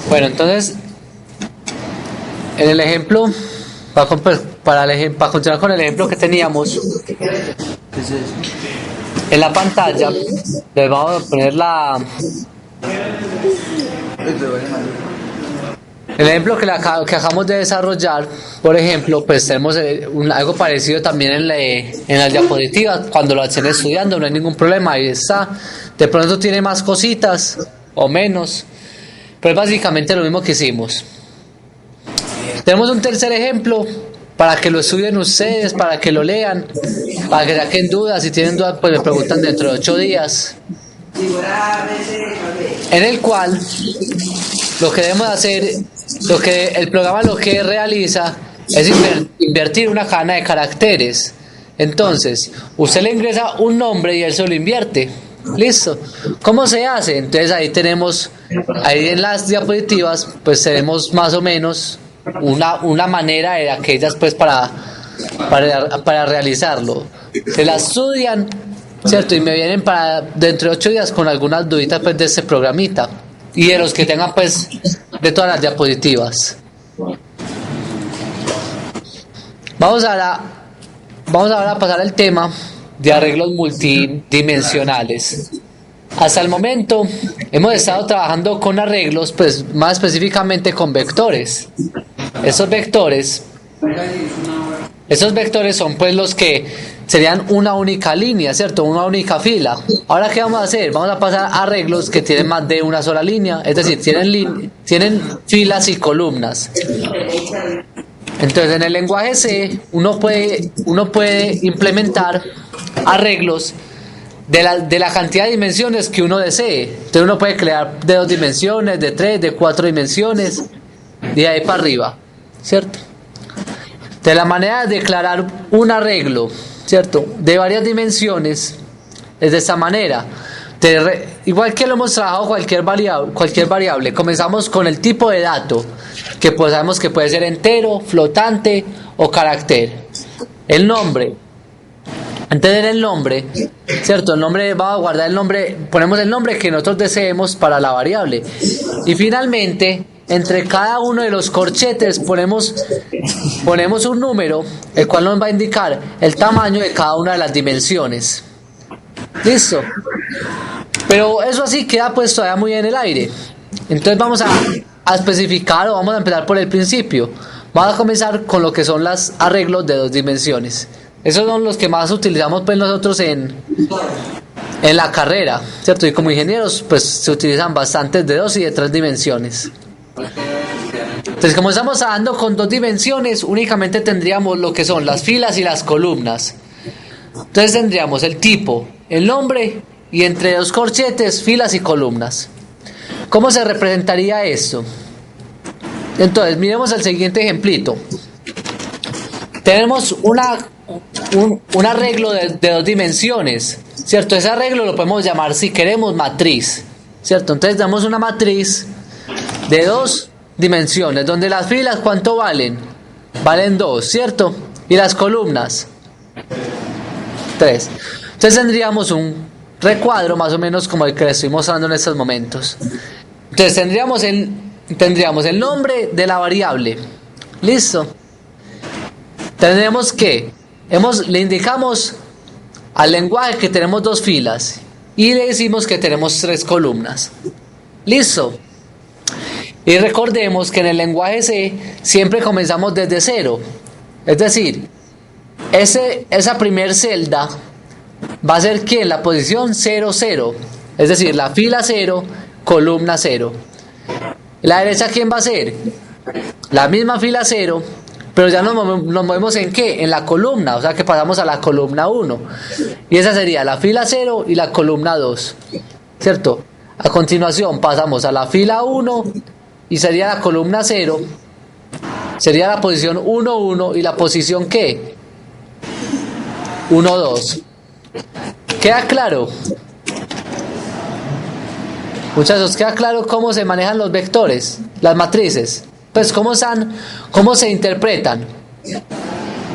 Bueno, entonces, en el ejemplo, para continuar con el ejemplo que teníamos, ¿Qué es eso? en la pantalla, les vamos a poner el ejemplo que acabamos de desarrollar. Por ejemplo, pues tenemos algo parecido también en las diapositivas. Cuando lo hacen estudiando no hay ningún problema, ahí está. De pronto tiene más cositas o menos, pero es básicamente lo mismo que hicimos. Tenemos un tercer ejemplo para que lo estudien ustedes, para que lo lean, para que saquen dudas. Si tienen dudas, pues me preguntan dentro de 8 días. En el cual lo que debemos hacer, el programa lo que realiza es invertir una cadena de caracteres. Entonces, usted le ingresa un nombre y él se lo invierte. Listo. ¿Cómo se hace? Entonces ahí en las diapositivas, pues tenemos más o menos una manera de aquellas pues para realizarlo. Se la estudian, ¿cierto? Y me vienen para dentro de 8 días con algunas duditas pues de este programita. Y de los que tengan pues de todas las diapositivas. Vamos ahora a pasar al tema de arreglos multidimensionales. Hasta el momento hemos estado trabajando con arreglos, pues más específicamente con vectores. Esos vectores son pues los que serían una única línea, ¿cierto? Una única fila. Ahora, ¿qué vamos a hacer? Vamos a pasar a arreglos que tienen más de una sola línea, es decir, tienen filas y columnas. Entonces, en el lenguaje C, uno puede implementar arreglos de la cantidad de dimensiones que uno desee. Entonces, uno puede crear de 2 dimensiones, de 3, de 4 dimensiones, de ahí para arriba, ¿cierto? De la manera de declarar un arreglo, ¿cierto?, de varias dimensiones es de esta manera. Igual que lo hemos trabajado cualquier variable, comenzamos con el tipo de dato, que pues sabemos que puede ser entero, flotante o carácter. El nombre. Antes del nombre, ¿cierto? El nombre, vamos a guardar el nombre, ponemos el nombre que nosotros deseemos para la variable. Y finalmente, entre cada uno de los corchetes ponemos un número, el cual nos va a indicar el tamaño de cada una de las dimensiones. ¿Listo? Pero eso así queda pues todavía muy en el aire. Entonces vamos a especificar, o vamos a empezar por el principio. Vamos a comenzar con lo que son los arreglos de 2 dimensiones. Esos son los que más utilizamos pues nosotros en la carrera, ¿cierto? Y como ingenieros pues se utilizan bastantes de 2 y de 3 dimensiones. Entonces, como estamos trabajando con 2 dimensiones, únicamente tendríamos lo que son las filas y las columnas. Entonces tendríamos el tipo, el nombre y entre 2 corchetes, filas y columnas. ¿Cómo se representaría esto? Entonces, miremos el siguiente ejemplito. Tenemos un arreglo de 2 dimensiones, ¿cierto? Ese arreglo lo podemos llamar, si queremos, matriz, ¿cierto? Entonces damos una matriz de 2 dimensiones, donde las filas, ¿cuánto valen? Valen 2, ¿cierto? Y las columnas, 3. Entonces tendríamos un recuadro más o menos como el que les estoy mostrando en estos momentos. Entonces tendríamos el nombre de la variable. ¿Listo? Tendremos que le indicamos al lenguaje que tenemos 2 filas y le decimos que tenemos 3 columnas. ¿Listo? Y recordemos que en el lenguaje C siempre comenzamos desde 0. Es decir, esa primer celda va a ser que en la posición 0, 0. Es decir, la fila 0, columna 0. La derecha, ¿quién va a ser? La misma fila 0, pero ya nos movemos ¿en qué? En la columna, o sea que pasamos a la columna 1. Y esa sería la fila 0 y la columna 2, ¿cierto? A continuación pasamos a la fila 1 y sería la columna 0, sería la posición 1, 1 y la posición ¿qué? 1, 2. ¿Queda claro? Muchachos, ¿queda claro cómo se manejan los vectores, las matrices? Pues cómo se interpretan.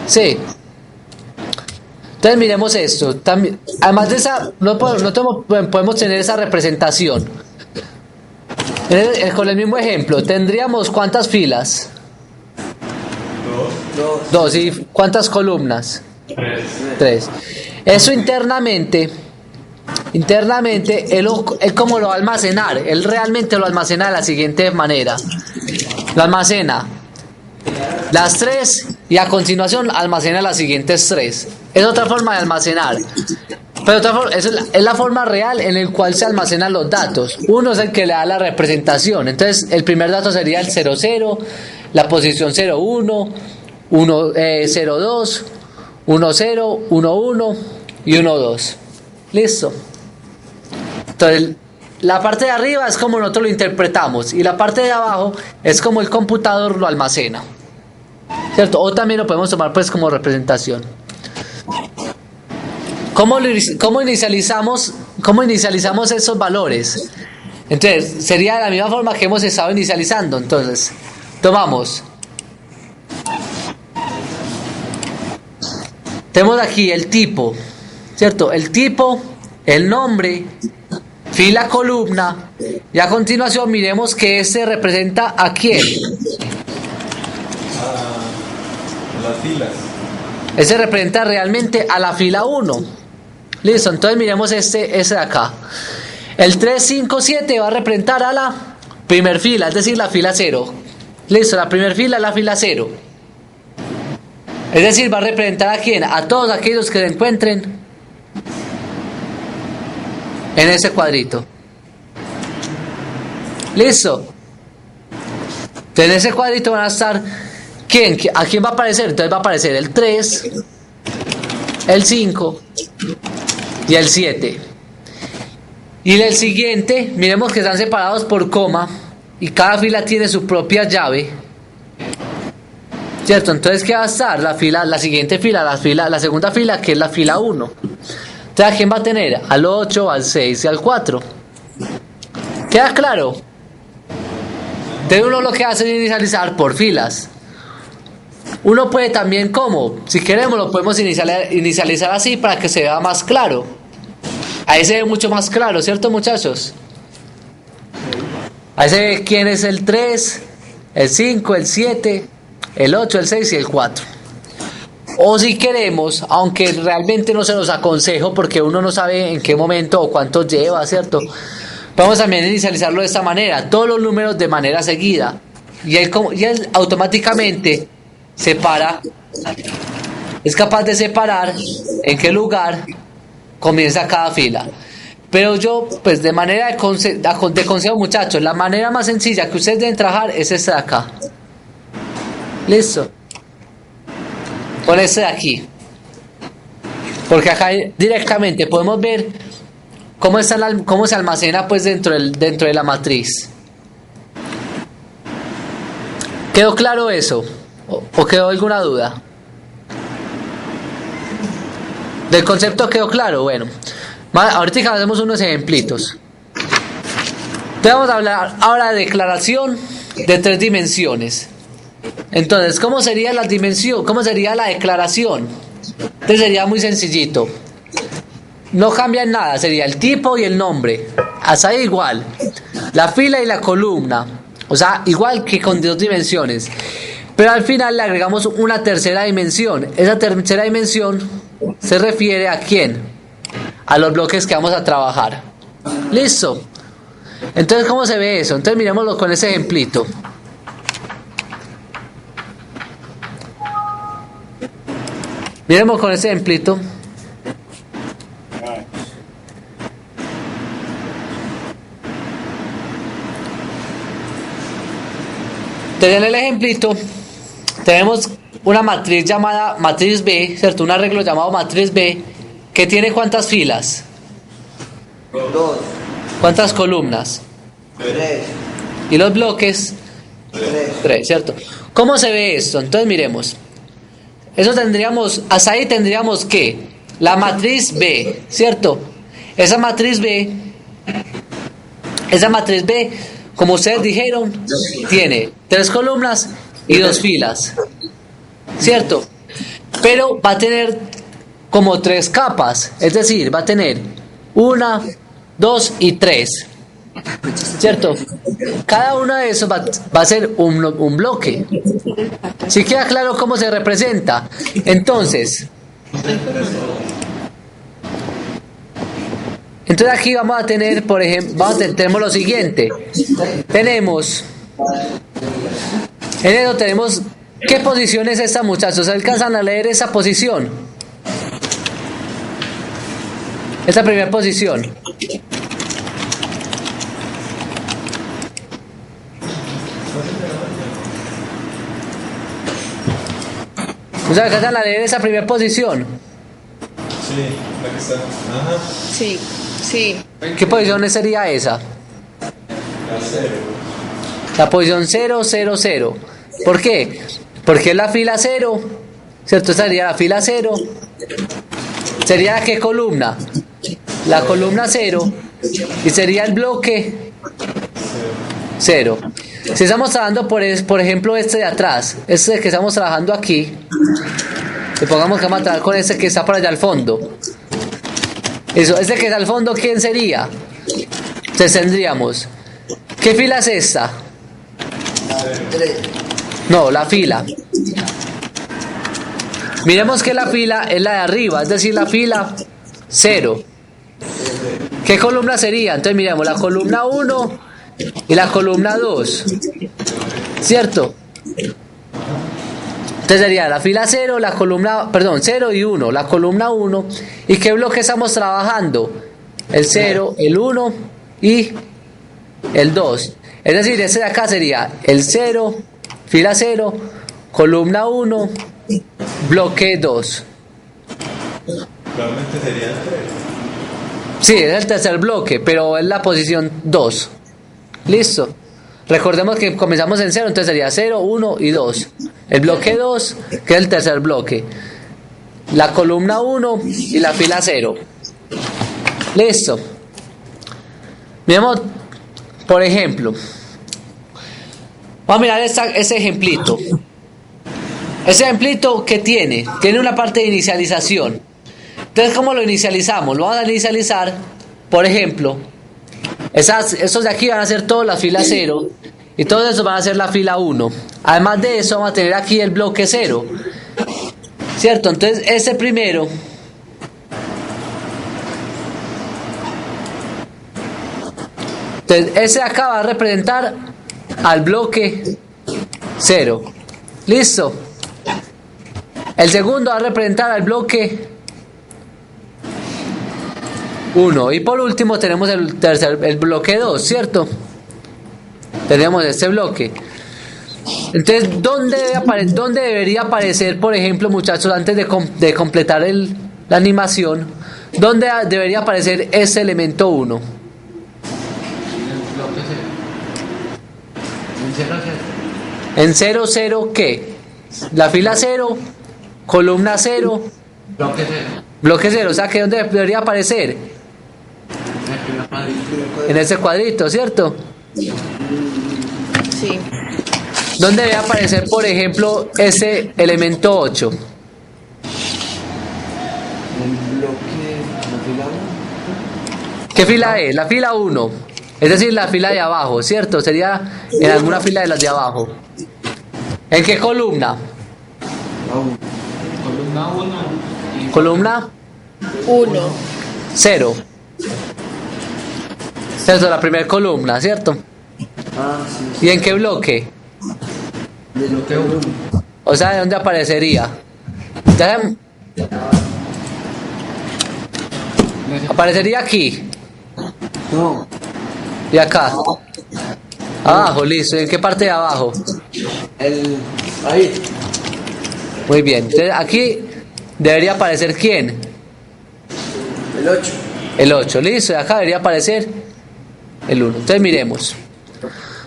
Sí. Entonces miremos esto. También, además de esa, no podemos tener esa representación. Con el mismo ejemplo, ¿tendríamos cuántas filas? Dos. Dos. ¿Y cuántas columnas? Tres. Eso internamente, él cómo lo va a almacenar. Él realmente lo almacena de la siguiente manera. Lo almacena las tres y a continuación almacena las siguientes tres. Es otra forma de almacenar. Pero es la forma real en la cual se almacenan los datos. Uno es el que le da la representación. Entonces, el primer dato sería el 00, la posición 01, 02, 10, 11 y 12. Listo. Entonces, la parte de arriba es como nosotros lo interpretamos y la parte de abajo es como el computador lo almacena. ¿Cierto? O también lo podemos tomar pues como representación. ¿Cómo inicializamos esos valores? Entonces, sería de la misma forma que hemos estado inicializando. Entonces, tomamos. Tenemos aquí el tipo, ¿cierto? El tipo, el nombre, fila, columna. Y a continuación miremos que este representa a quién. Las filas. Ese representa realmente a la fila 1. Listo, entonces miremos ese de acá. El 3, 5, 7 va a representar a la primer fila, es decir, la fila 0. Listo, la primer fila es la fila 0. Es decir, va a representar a quién, a todos aquellos que se encuentren en ese cuadrito. Listo. Entonces en ese cuadrito van a estar ¿quién? ¿A quién va a aparecer? Entonces va a aparecer el 3, el 5 y el 7. Y en el siguiente, miremos que están separados por coma y cada fila tiene su propia llave. ¿Cierto? Entonces, ¿qué va a estar? La siguiente fila, la segunda fila, que es la fila 1. Entonces, ¿a quién va a tener? Al 8, al 6 y al 4. ¿Queda claro? Entonces uno lo que hace es inicializar por filas. Uno puede también, ¿cómo? Si queremos lo podemos inicializar así para que se vea más claro. Ahí se ve mucho más claro, ¿cierto, muchachos? Ahí se ve quién es el 3, el 5, el 7, el 8, el 6 y el 4. O si queremos, aunque realmente no se los aconsejo porque uno no sabe en qué momento o cuánto lleva, ¿cierto? Podemos también inicializarlo de esta manera, todos los números de manera seguida. Y él automáticamente separa, es capaz de separar en qué lugar comienza cada fila. Pero yo, pues de manera de consejo, muchachos, la manera más sencilla que ustedes deben trabajar es esta de acá. Listo. Con este de aquí. Porque acá directamente podemos ver cómo se almacena pues dentro de la matriz. ¿Quedó claro eso? ¿O quedó alguna duda? ¿Del concepto quedó claro? Bueno, ahorita hacemos unos ejemplitos. Entonces vamos a hablar ahora de declaración de 3 dimensiones. Entonces, ¿cómo sería la dimensión? ¿Cómo sería la declaración? Entonces sería muy sencillito. No cambia en nada, sería el tipo y el nombre. Hasta ahí igual. La fila y la columna. O sea, igual que con 2 dimensiones. Pero al final le agregamos una tercera dimensión. Esa tercera dimensión se refiere a quién? A los bloques que vamos a trabajar. ¿Listo? Entonces, ¿cómo se ve eso? Entonces, miremoslo con ese ejemplito. Miremos con ese ejemplito. Entonces, en el ejemplito tenemos una matriz llamada matriz B, ¿cierto? Un arreglo llamado matriz B, que tiene ¿cuántas filas? 2. ¿Cuántas columnas? 3. Y los bloques, 3. 3, ¿cierto? ¿Cómo se ve esto? Entonces miremos. Eso tendríamos, hasta ahí tendríamos que la matriz B, ¿cierto? Esa matriz B, como ustedes dijeron, tiene 3 columnas y 2 filas, ¿cierto? Pero va a tener como 3 capas, es decir, va a tener 1, 2 y 3. ¿cierto? Cada uno de esos va a ser un bloque. ¿Sí queda claro cómo se representa? Entonces aquí vamos a tener, por ejemplo, tenemos lo siguiente. Tenemos, en eso tenemos, ¿qué posición es esta, muchachos? ¿Alcanzan a leer esa posición? Esta primera posición. ¿Ustedes alcanzan a leer esa primera posición? Sí, la que está. Ajá. Sí, sí. ¿Qué posición sería esa? La cero. La posición 0, 0, 0. ¿Por qué? Porque es la fila 0, ¿cierto? Esta sería la fila 0. ¿Sería qué columna? La columna 0. Y sería el bloque 0. Si estamos trabajando por ejemplo este de atrás, este que estamos trabajando aquí, supongamos que vamos a trabajar con este que está por allá al fondo. Eso, este que está al fondo, ¿quién sería? Entonces tendríamos, ¿qué fila es esta? 3. No, la fila. Miremos que la fila es la de arriba, es decir, la fila 0. ¿Qué columna sería? Entonces miremos la columna 1 y la columna 2, ¿cierto? Entonces sería la fila 0, la columna, perdón, 0 y 1, la columna 1. ¿Y qué bloque estamos trabajando? El 0, el 1 y el 2. Es decir, ese de acá sería el 0, fila 0, columna 1, bloque 2. Realmente sería el 3. Sí, es el tercer bloque, pero es la posición 2. Listo. Recordemos que comenzamos en 0, entonces sería 0, 1 y 2. El bloque 2, que es el tercer bloque. La columna 1 y la fila 0. Listo. Miremos, por ejemplo. Vamos a mirar ese ejemplito. Ese ejemplito que tiene una parte de inicialización. Entonces, ¿cómo lo inicializamos? Lo vamos a inicializar, por ejemplo, esos de aquí van a ser todas las filas 0 y todos esos van a ser la fila 1. Además de eso, vamos a tener aquí el bloque 0, ¿cierto? Entonces, ese primero ese de acá va a representar al bloque 0. ¿Listo? El segundo va a representar al bloque 1. Y por último tenemos el bloque 2, ¿cierto? Tenemos este bloque. Entonces, ¿dónde debería aparecer, por ejemplo, muchachos, antes de completar la animación, dónde debería aparecer ese elemento 1? En 0, 0, ¿qué? La fila 0, columna 0, bloque 0. O sea, que ¿dónde debería aparecer? En ese cuadrito, ¿cierto? Sí. ¿Dónde debe aparecer, por ejemplo, ese elemento 8? El bloque, la fila 1. ¿Qué fila es? La fila 1. Es decir, la fila de abajo, ¿cierto? Sería en alguna fila de las de abajo. ¿En qué columna? Columna 1. Columna 1. 0. ¿Cierto? La primera columna, ¿cierto? Ah, sí. ¿Y en qué bloque? De bloque 1. O sea, ¿de dónde aparecería? Aparecería aquí No. y acá. Abajo, listo. ¿Y en qué parte de abajo? Ahí. Muy bien. Entonces, aquí debería aparecer ¿quién? El 8. El 8, listo. Y acá debería aparecer el 1. Entonces, miremos.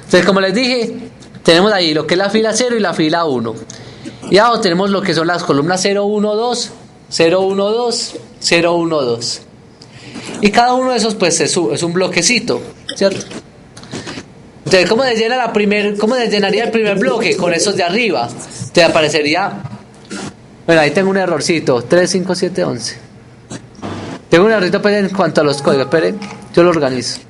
Entonces, como les dije, tenemos ahí lo que es la fila 0 y la fila 1. Y abajo tenemos lo que son las columnas 0, 1, 2, 0, 1, 2, 0, 1, 2. Y cada uno de esos pues es un bloquecito, ¿cierto? Entonces, ¿cómo se llenaría el primer bloque? Con esos de arriba. Te aparecería... Bueno, ahí tengo un errorcito. 3, 5, 7, 11. Tengo un errorcito pues, en cuanto a los códigos. Esperen, yo lo organizo.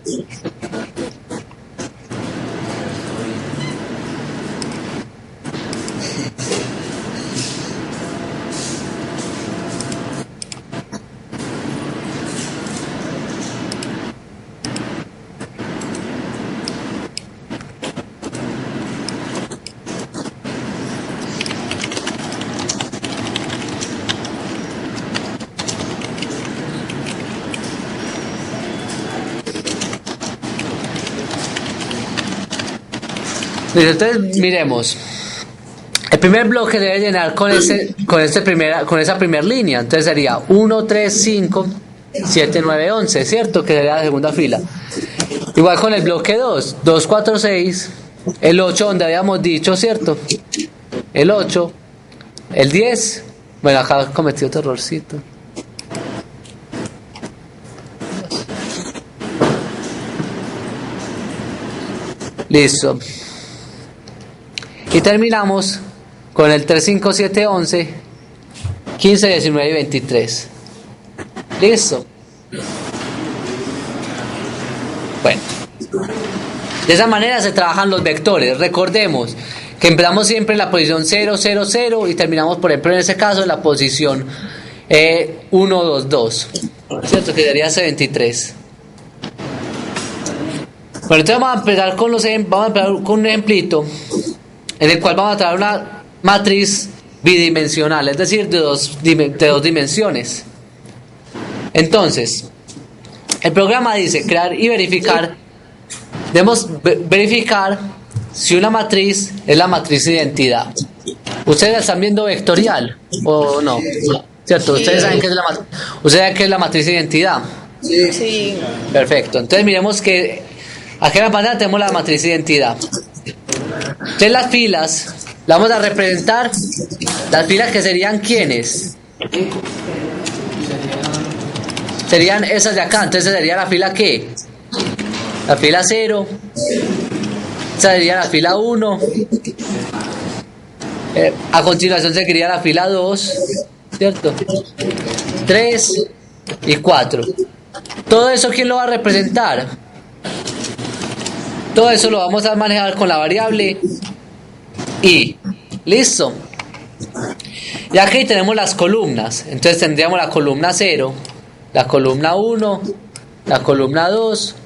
Listo, entonces miremos. El primer bloque debe llenar con esa primera línea. Entonces sería 1, 3, 5, 7, 9, 11, ¿cierto? Que sería la segunda fila. Igual con el bloque 2, 2, 4, 6, el 8 donde habíamos dicho, ¿cierto? El 8, el 10. Bueno, acá cometí otro errorcito. Listo. Y terminamos con el 3, 5, 7, 11, 15, 19 y 23. Listo. Bueno. De esa manera se trabajan los vectores. Recordemos que empezamos siempre en la posición 0, 0, 0 y terminamos, por ejemplo, en este caso, en la posición 1, 2, 2. ¿Cierto? Que sería C23. Bueno, entonces vamos a empezar con un ejemplito en el cual vamos a traer una matriz bidimensional, es decir, de dos dimensiones. Entonces, el programa dice crear y verificar. Debemos verificar si una matriz es la matriz de identidad. ¿Ustedes la están viendo vectorial o no? ¿Cierto? ¿Ustedes saben qué es la matriz de identidad? Sí. Sí. Perfecto. Entonces miremos que aquí en la pantalla tenemos la matriz de identidad. Entonces las filas las vamos a representar. Las filas que serían ¿quiénes? Serían esas de acá. Entonces sería la fila ¿qué? La fila 0. Esa sería la fila 1. A continuación seguiría la fila 2, ¿cierto? 3 y 4. Todo eso, ¿quién lo va a representar? Todo eso lo vamos a manejar con la variable i. Listo. Y aquí tenemos las columnas. Entonces tendríamos la columna 0, la columna 1, la columna 2,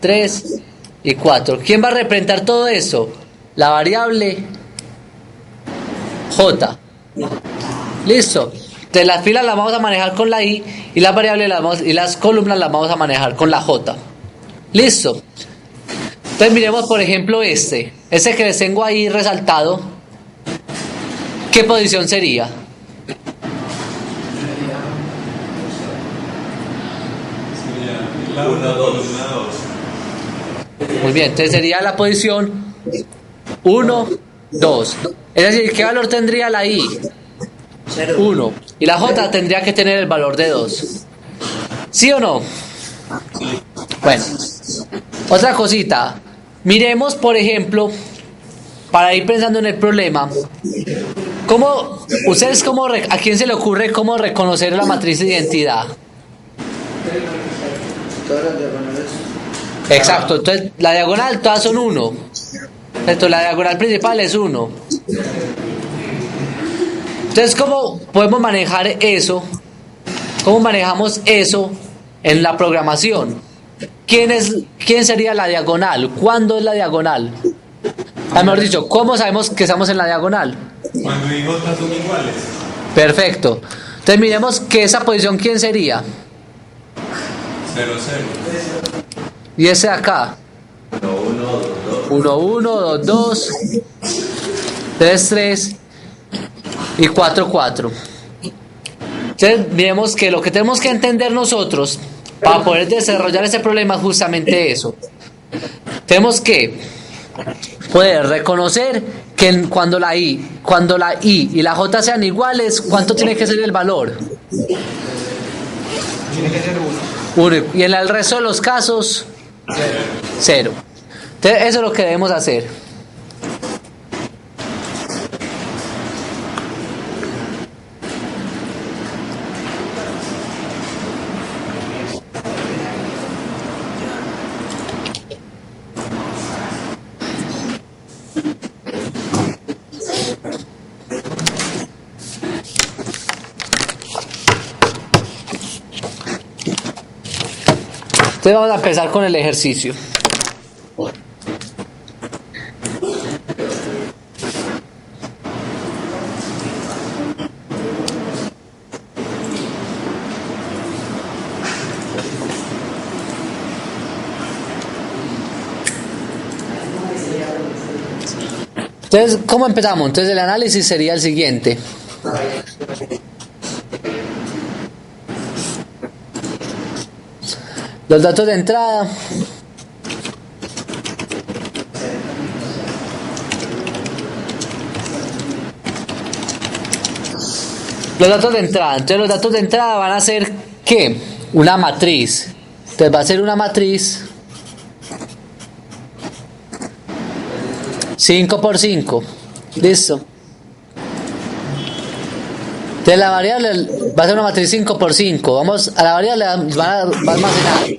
3 y 4. ¿Quién va a representar todo eso? La variable j. Listo. Entonces las filas las vamos a manejar con la i y las variables y las columnas las vamos a manejar con la j. Listo. Entonces miremos, por ejemplo, ese que les tengo ahí resaltado. ¿Qué posición sería? La 1, 2. Muy bien, entonces sería la posición 1, 2. Es decir, ¿qué valor tendría la i? 1. Y la j tendría que tener el valor de 2. ¿Sí o no? Bueno, otra cosita. Miremos, por ejemplo, para ir pensando en el problema, ¿a quién se le ocurre cómo reconocer la matriz de identidad? Todas las diagonales. Exacto, entonces la diagonal todas son 1. Entonces la diagonal principal es 1. Entonces, ¿cómo podemos manejar eso? ¿Cómo manejamos eso en la programación? ¿Quién sería la diagonal? ¿Cuándo es la diagonal? Mejor dicho, ¿cómo sabemos que estamos en la diagonal? Cuando y j son iguales. Perfecto. Entonces miremos que esa posición, ¿quién sería? 0, 0. Y ese de acá. 1, 1, 2, 2, 3, 3 y 4, 4. Entonces miremos que lo que tenemos que entender nosotros para poder desarrollar ese problema es justamente eso. Tenemos que poder reconocer que cuando la i y la j sean iguales, ¿cuánto tiene que ser el valor? Tiene que ser 1. Y en el resto de los casos 0. Entonces eso es lo que debemos hacer. Entonces vamos a empezar con el ejercicio. Entonces, ¿cómo empezamos? Entonces el análisis sería el siguiente. Los datos de entrada. Los datos de entrada. Entonces los datos de entrada van a ser ¿qué? Una matriz. Entonces va a ser una matriz 5 por 5. Listo. Entonces la variable va a ser una matriz 5 por 5. Vamos a la variable, va a almacenar.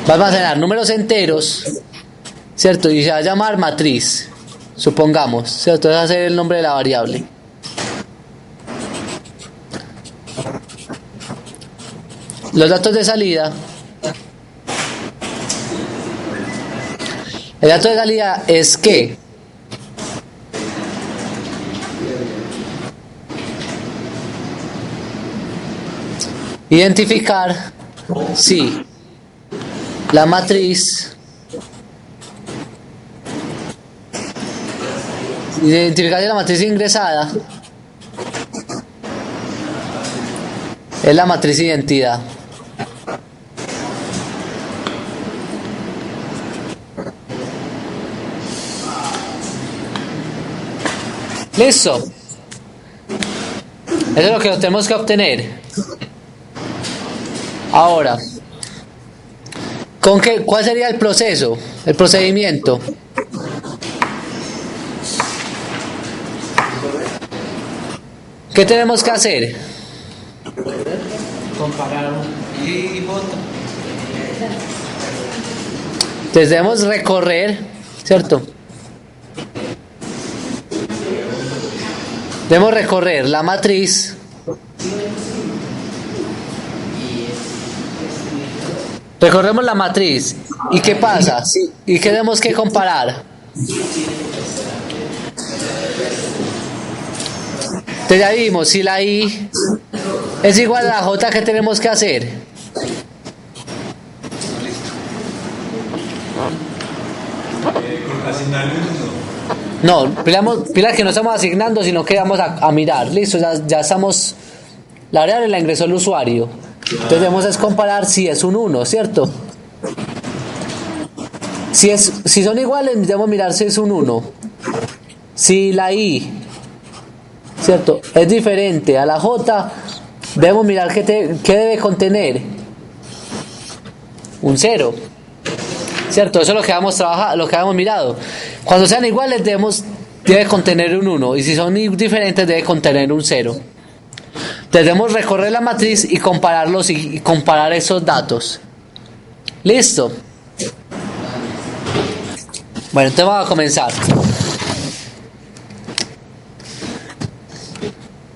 Va a almacenar números enteros, ¿cierto? Y se va a llamar matriz, supongamos, ¿cierto? Ese va a ser el nombre de la variable. Los datos de salida. El dato de salida es que identificar si la matriz ingresada es la matriz identidad. Listo. Eso es lo que tenemos que obtener. Ahora, ¿cuál sería el proceso? El procedimiento. ¿Qué tenemos que hacer? Comparar y voto. Entonces debemos recorrer, ¿cierto? Debemos recorrer la matriz. Recorremos la matriz. ¿Y qué pasa? ¿Y qué tenemos que comparar? Entonces ya vimos, si la I es igual a la J, ¿qué tenemos que hacer? Asignarle un 1. No, pila que no estamos asignando, sino que vamos a mirar. Listo, ya estamos. La variable la ingresó el usuario. Entonces debemos es comparar si es un 1, ¿cierto? Si son iguales, debemos mirar si es un 1. Si la I, ¿cierto?, es diferente a la J, debemos mirar qué debe contener. Un 0. ¿Cierto? Eso es lo que hemos trabajado, lo que hemos mirado. Cuando sean iguales debe contener un 1, y si son diferentes debe contener un 0. Debemos recorrer la matriz y compararlos y comparar esos datos. ¿Listo? Bueno, entonces vamos a comenzar.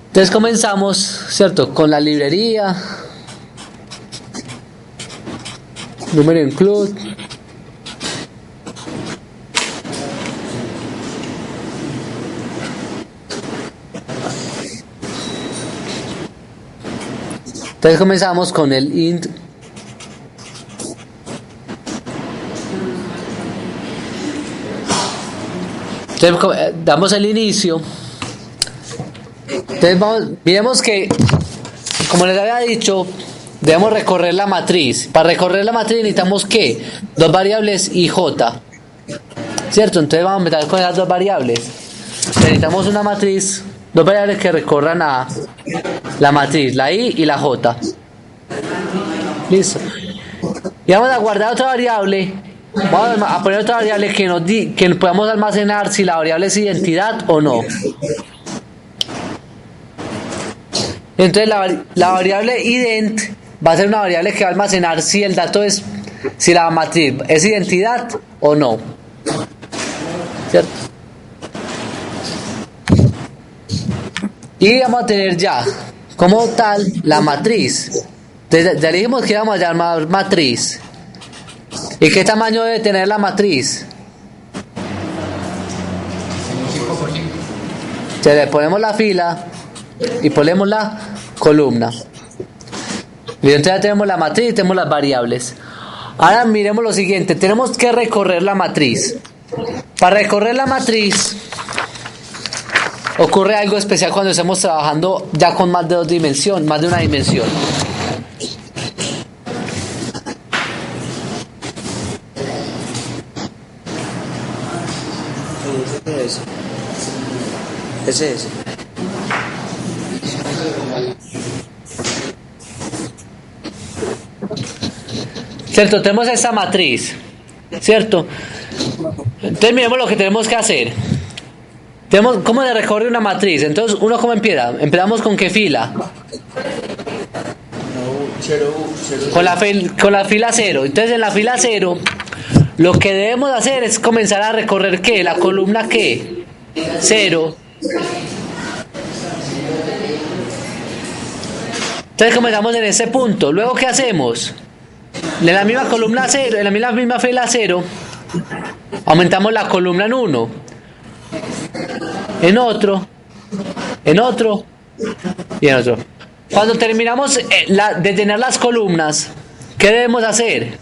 Entonces comenzamos, ¿cierto?, con la librería. Número include. Entonces comenzamos con el int Entonces damos el inicio. Entonces miremos que, como les había dicho, debemos recorrer la matriz. Para recorrer la matriz necesitamos ¿qué? Dos variables y j, ¿cierto? Entonces vamos a empezar con esas dos variables. Necesitamos una matriz, dos variables que recorran a la matriz, la i y la j. Listo. Y vamos a guardar otra variable. Vamos a poner otra variable que podamos almacenar si la variable es identidad o no. Entonces la variable ident va a ser una variable que va a almacenar si el dato es, si la matriz es identidad o no, ¿cierto? Y vamos a tener ya como tal la matriz. Entonces, ya le dijimos que íbamos a llamar matriz. ¿Y qué tamaño debe tener la matriz? 5 por 5. Entonces le ponemos la fila y ponemos la columna. Y entonces ya tenemos la matriz y tenemos las variables. Ahora miremos lo siguiente. Tenemos que recorrer la matriz. Para recorrer la matriz ocurre algo especial cuando estamos trabajando ya con más de dos dimensiones, más de una dimensión. Ese es. ¿Cierto? Tenemos esta matriz, ¿cierto? Entonces miremos lo que tenemos que hacer. Tenemos cómo se recorre una matriz. Entonces, ¿uno cómo empieza? ¿Empezamos con qué fila? Con la fila 0. Entonces, en la fila 0, lo que debemos hacer es comenzar a recorrer ¿qué? La columna ¿qué? 0. Entonces comenzamos en ese punto. Luego, ¿qué hacemos? En la misma columna 0, en la misma fila 0, aumentamos la columna en 1, en otro y en otro. Cuando terminamos de llenar las columnas, ¿qué debemos hacer?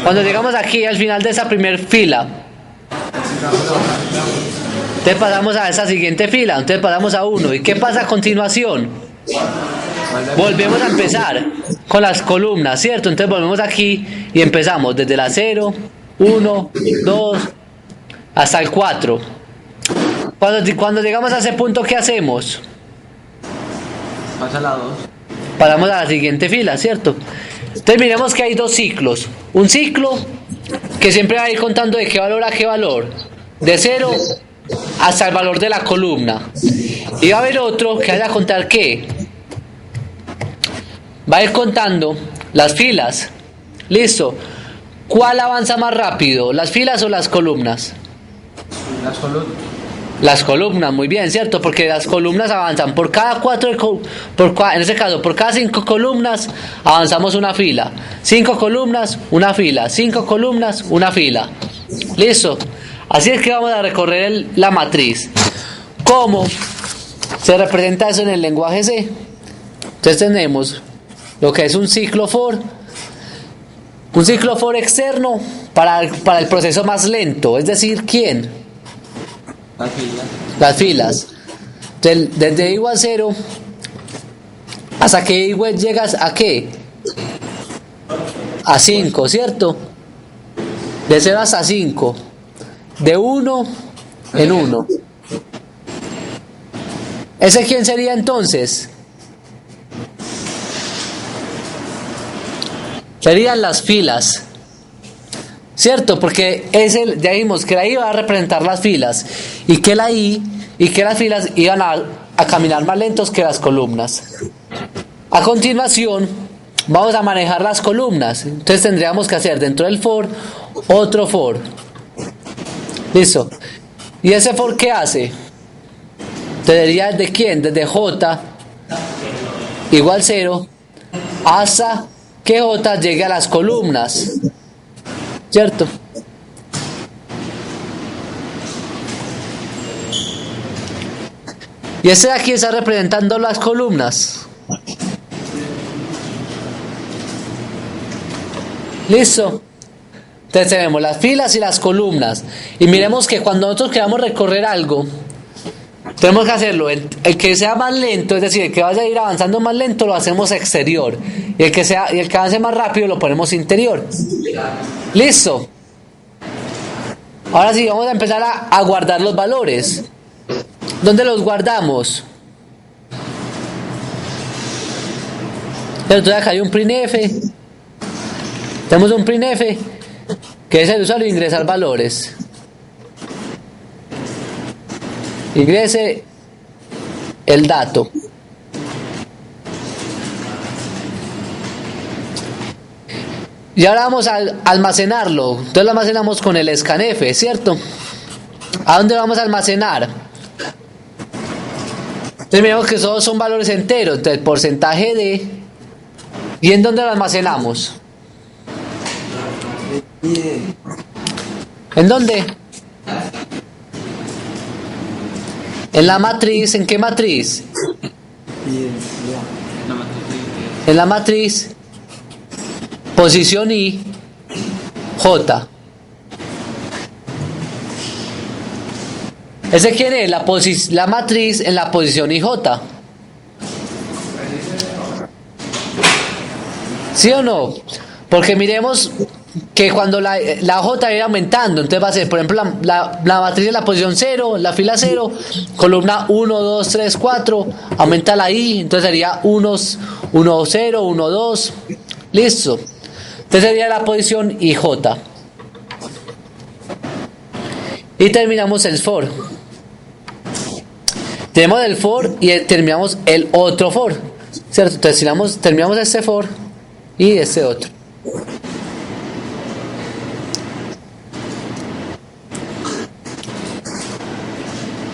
Cuando llegamos aquí al final de esa primera fila, entonces pasamos a esa siguiente fila, entonces pasamos a 1. ¿Y qué pasa a continuación? Volvemos a empezar con las columnas, ¿cierto? Entonces volvemos aquí y empezamos desde la 0, 1, 2, hasta el 4. Cuando llegamos a ese punto, ¿qué hacemos? Pasa la 2. Pasamos a la siguiente fila, ¿cierto? Entonces miremos que hay dos ciclos. Un ciclo que siempre va a ir contando de qué valor a qué valor. De 0 hasta el valor de la columna. Y va a haber otro que vaya a contar ¿qué? Va a ir contando las filas. Listo. ¿Cuál avanza más rápido? ¿Las filas o las columnas? Las columnas. Las columnas, muy bien, ¿cierto? Porque las columnas avanzan por cada en este caso, por cada 5 columnas avanzamos una fila. 5 columnas, una fila. 5 columnas, una fila. Listo. Así es que vamos a recorrer la matriz. ¿Cómo se representa eso en el lenguaje C? Entonces tenemos lo que es un ciclo for. Un ciclo for externo para el proceso más lento. Es decir, ¿quién? Las filas. Las filas. Desde igual 0 hasta que igual llegas a ¿qué? A 5, ¿cierto? De 0 hasta 5. De 1 en 1. ¿Ese quién sería entonces? Serían las filas, ¿cierto? Porque ya vimos que la I va a representar las filas y que la I y que las filas iban a caminar más lentos que las columnas. A continuación vamos a manejar las columnas. Entonces tendríamos que hacer dentro del for otro for. Listo. ¿Y ese for qué hace? Sería desde quién? Desde J igual 0 hasta que J llegue a las columnas, ¿cierto? Y ese de aquí está representando las columnas. ¿Listo? Entonces tenemos las filas y las columnas. Y miremos que cuando nosotros queramos recorrer algo, tenemos que hacerlo, el que sea más lento, es decir, el que vaya a ir avanzando más lento lo hacemos exterior, y el que avance más rápido lo ponemos interior. Listo. Ahora sí, vamos a empezar a guardar los valores. ¿Dónde los guardamos? Entonces acá hay un printf. Tenemos un printf que es el usuario ingresar valores. Ingrese el dato. Y ahora vamos a almacenarlo. Entonces lo almacenamos con el scanf, ¿cierto? ¿A dónde vamos a almacenar? Entonces miremos que todos son valores enteros. Entonces porcentaje de. ¿Y en dónde lo almacenamos? ¿En dónde? En la matriz. ¿En qué matriz? En la matriz posición I J. ¿Ese quién es? La matriz en la posición IJ. ¿Sí o no? Porque miremos que cuando la J va aumentando, entonces va a ser, por ejemplo, la matriz en la posición 0, la fila 0, columna 1, 2, 3, 4, aumenta la I, entonces sería 1, 0, 1, 2, listo. Entonces sería la posición IJ. Y terminamos el for. Tenemos el for y terminamos el otro for, ¿cierto? Entonces terminamos este for y este otro.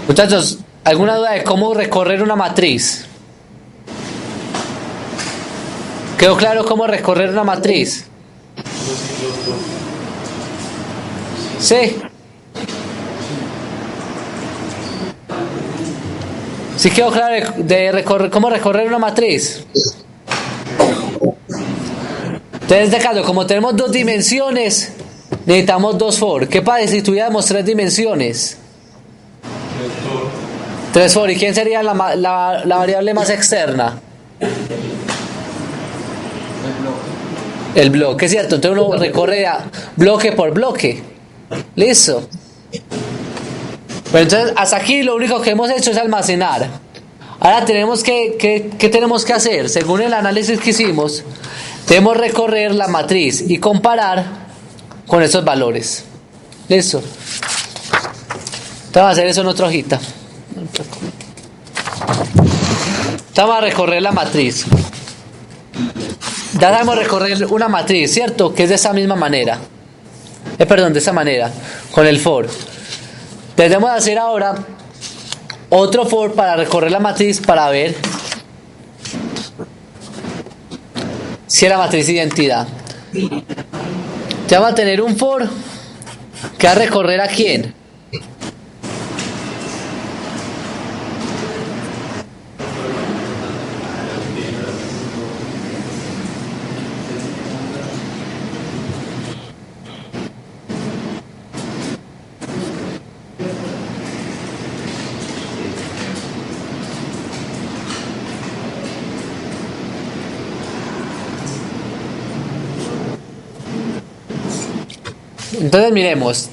Muchachos, ¿alguna duda de cómo recorrer una matriz? ¿Quedó claro cómo recorrer una matriz? Sí. ¿Sí quedó claro de cómo recorrer una matriz? Entonces, en este caso, como tenemos dos dimensiones, necesitamos dos for. ¿Qué pasa si tuviéramos tres dimensiones? Tres for. ¿Y quién sería la variable más externa? El bloque, ¿cierto? Entonces uno recorre bloque por bloque. Listo. Bueno, entonces hasta aquí lo único que hemos hecho es almacenar. Ahora tenemos ¿qué tenemos que hacer? Según el análisis que hicimos, debemos recorrer la matriz y comparar con esos valores. Listo. Entonces vamos a hacer eso en otra hojita. Vamos a recorrer la matriz. Ya sabemos recorrer una matriz, ¿cierto? Que es de esa misma manera. Perdón, de esa manera, con el for. Debemos hacer ahora otro for para recorrer la matriz para ver si es la matriz identidad. Ya vamos a tener un for que va a recorrer a quién. Entonces miremos,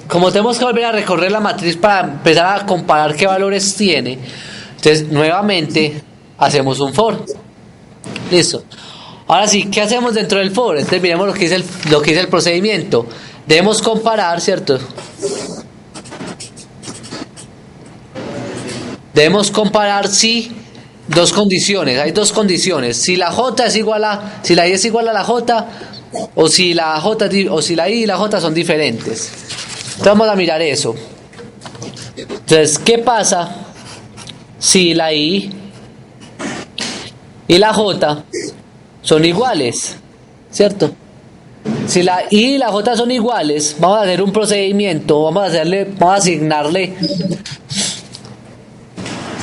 como tenemos que volver a recorrer la matriz para empezar a comparar qué valores tiene, entonces nuevamente hacemos un for. Listo. Ahora sí, ¿qué hacemos dentro del for? Entonces miremos lo que dice el procedimiento. Debemos comparar, ¿cierto? Debemos comparar si dos condiciones, hay dos condiciones, si la J es igual a, si la I es igual a la J, o si la I y la J son diferentes. Entonces vamos a mirar eso. Entonces, ¿qué pasa si la I y la J son iguales? ¿Cierto? Si la I y la J son iguales, vamos a hacer un procedimiento, vamos a asignarle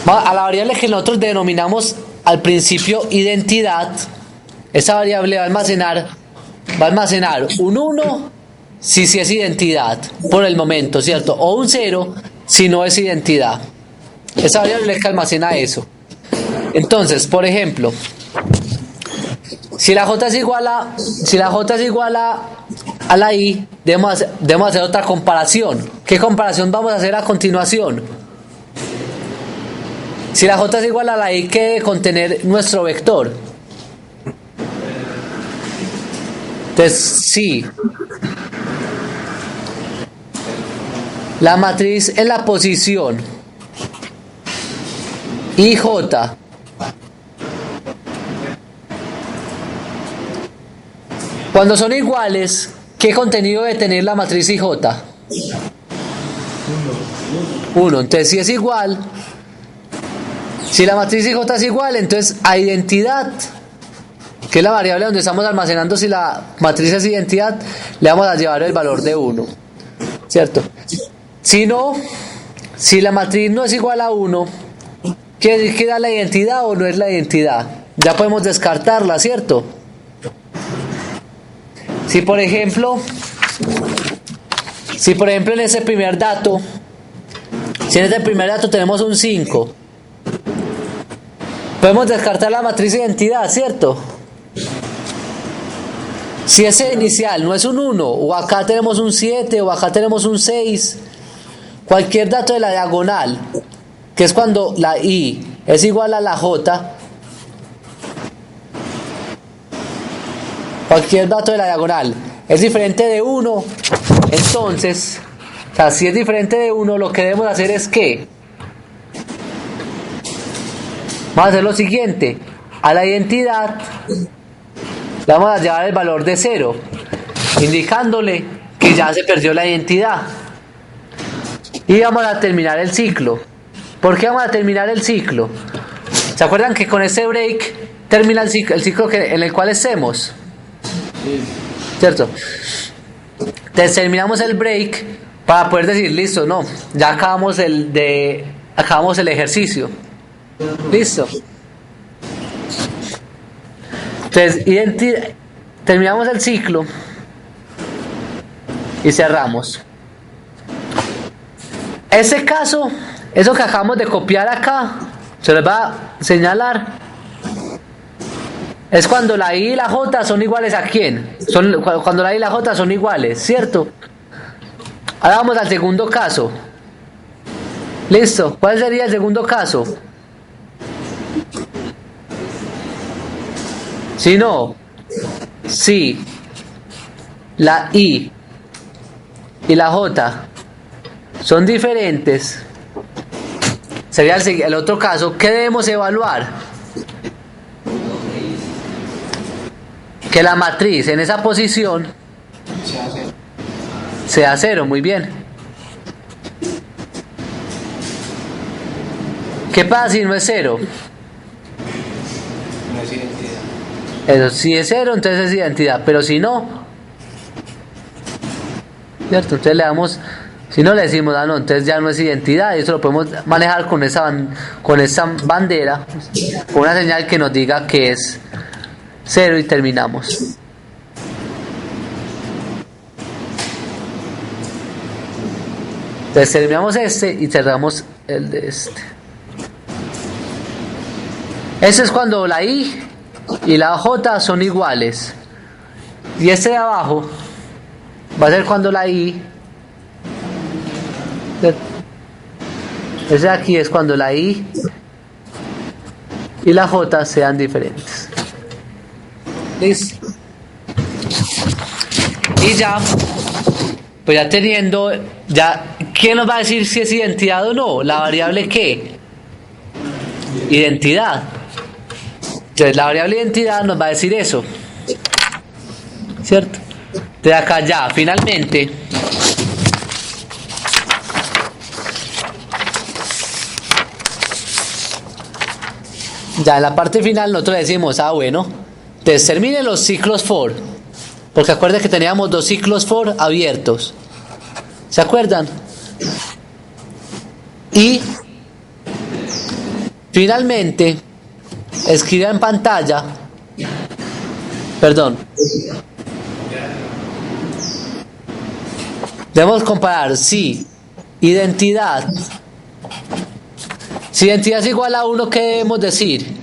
a la variable que nosotros denominamos al principio identidad. Esa variable va a almacenar un 1 si es identidad por el momento, ¿cierto? O un 0 si no es identidad. Esa variable es que almacena eso. Entonces, por ejemplo, si la J es igual a la I, debemos hacer otra comparación. ¿Qué comparación vamos a hacer a continuación? Si la J es igual a la I, ¿qué debe contener nuestro vector? Entonces, sí. La matriz en la posición IJ cuando son iguales, ¿qué contenido debe tener la matriz IJ? 1. Entonces, si es igual, si la matriz IJ es igual, entonces a identidad, que es la variable donde estamos almacenando si la matriz es identidad, le vamos a llevar el valor de 1, ¿cierto? Si no, si la matriz no es igual a 1, ¿quiere decir que da la identidad o no es la identidad? Ya podemos descartarla, ¿cierto? Si por ejemplo Si por ejemplo en ese primer dato, si en este primer dato tenemos un 5, podemos descartar la matriz de identidad, ¿cierto? Si ese inicial no es un 1, o acá tenemos un 7, o acá tenemos un 6, cualquier dato de la diagonal, que es cuando la I es igual a la J, cualquier dato de la diagonal es diferente de 1, entonces, o sea, si es diferente de 1, lo que debemos hacer es que vamos a hacer lo siguiente: a la identidad le vamos a llevar el valor de 0, indicándole que ya se perdió la identidad, y vamos a terminar el ciclo. ¿Por qué vamos a terminar el ciclo? ¿Se acuerdan que con este break termina el ciclo en el cual estemos? ¿Cierto? Entonces terminamos el break para poder decir, listo, no, ya acabamos el ejercicio. Listo. Entonces terminamos el ciclo y cerramos. Ese caso, eso que acabamos de copiar acá, se les va a señalar. Es cuando la I y la J son iguales a quién. Cuando la I y la J son iguales, ¿cierto? Ahora vamos al segundo caso. Listo. ¿Cuál sería el segundo caso? Si no, si la I y la J son diferentes, sería el otro caso. ¿Qué debemos evaluar? Que la matriz en esa posición sea 0. Muy bien. ¿Qué pasa si no es 0? No es identidad. Eso, si es 0, entonces es identidad, pero si no, ¿cierto? Entonces le damos, si no le decimos, no, entonces ya no es identidad, y eso lo podemos manejar con esa bandera, con una señal que nos diga que es 0, y terminamos. Entonces terminamos este y cerramos el de este. Eso es cuando la I y la J son iguales. Y este de abajo va a ser cuando la I, ese de aquí es cuando la I y la J sean diferentes. ¿Listo? Y ya, pues ya teniendo, ya, ¿quién nos va a decir si es identidad o no? La variable ¿qué? Identidad. Entonces la variable identidad nos va a decir eso, ¿cierto? De acá ya, finalmente, ya en la parte final nosotros decimos, bueno, entonces terminen los ciclos for, porque acuérdense que teníamos 2 ciclos for abiertos, ¿se acuerdan? Y finalmente escriba en pantalla, perdón, debemos comparar si identidad es igual a 1, ¿qué debemos decir?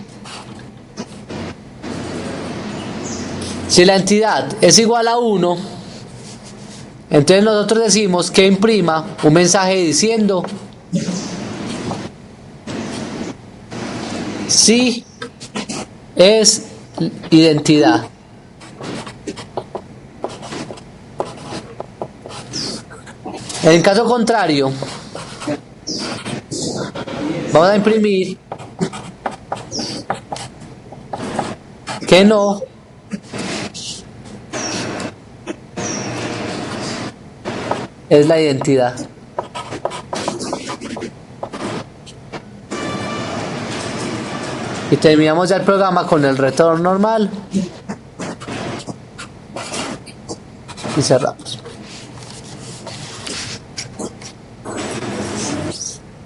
Si la entidad es igual a 1, entonces nosotros decimos que imprima un mensaje diciendo si es identidad. En caso contrario, vamos a imprimir que no es la identidad. Y terminamos ya el programa con el retorno normal y cerramos.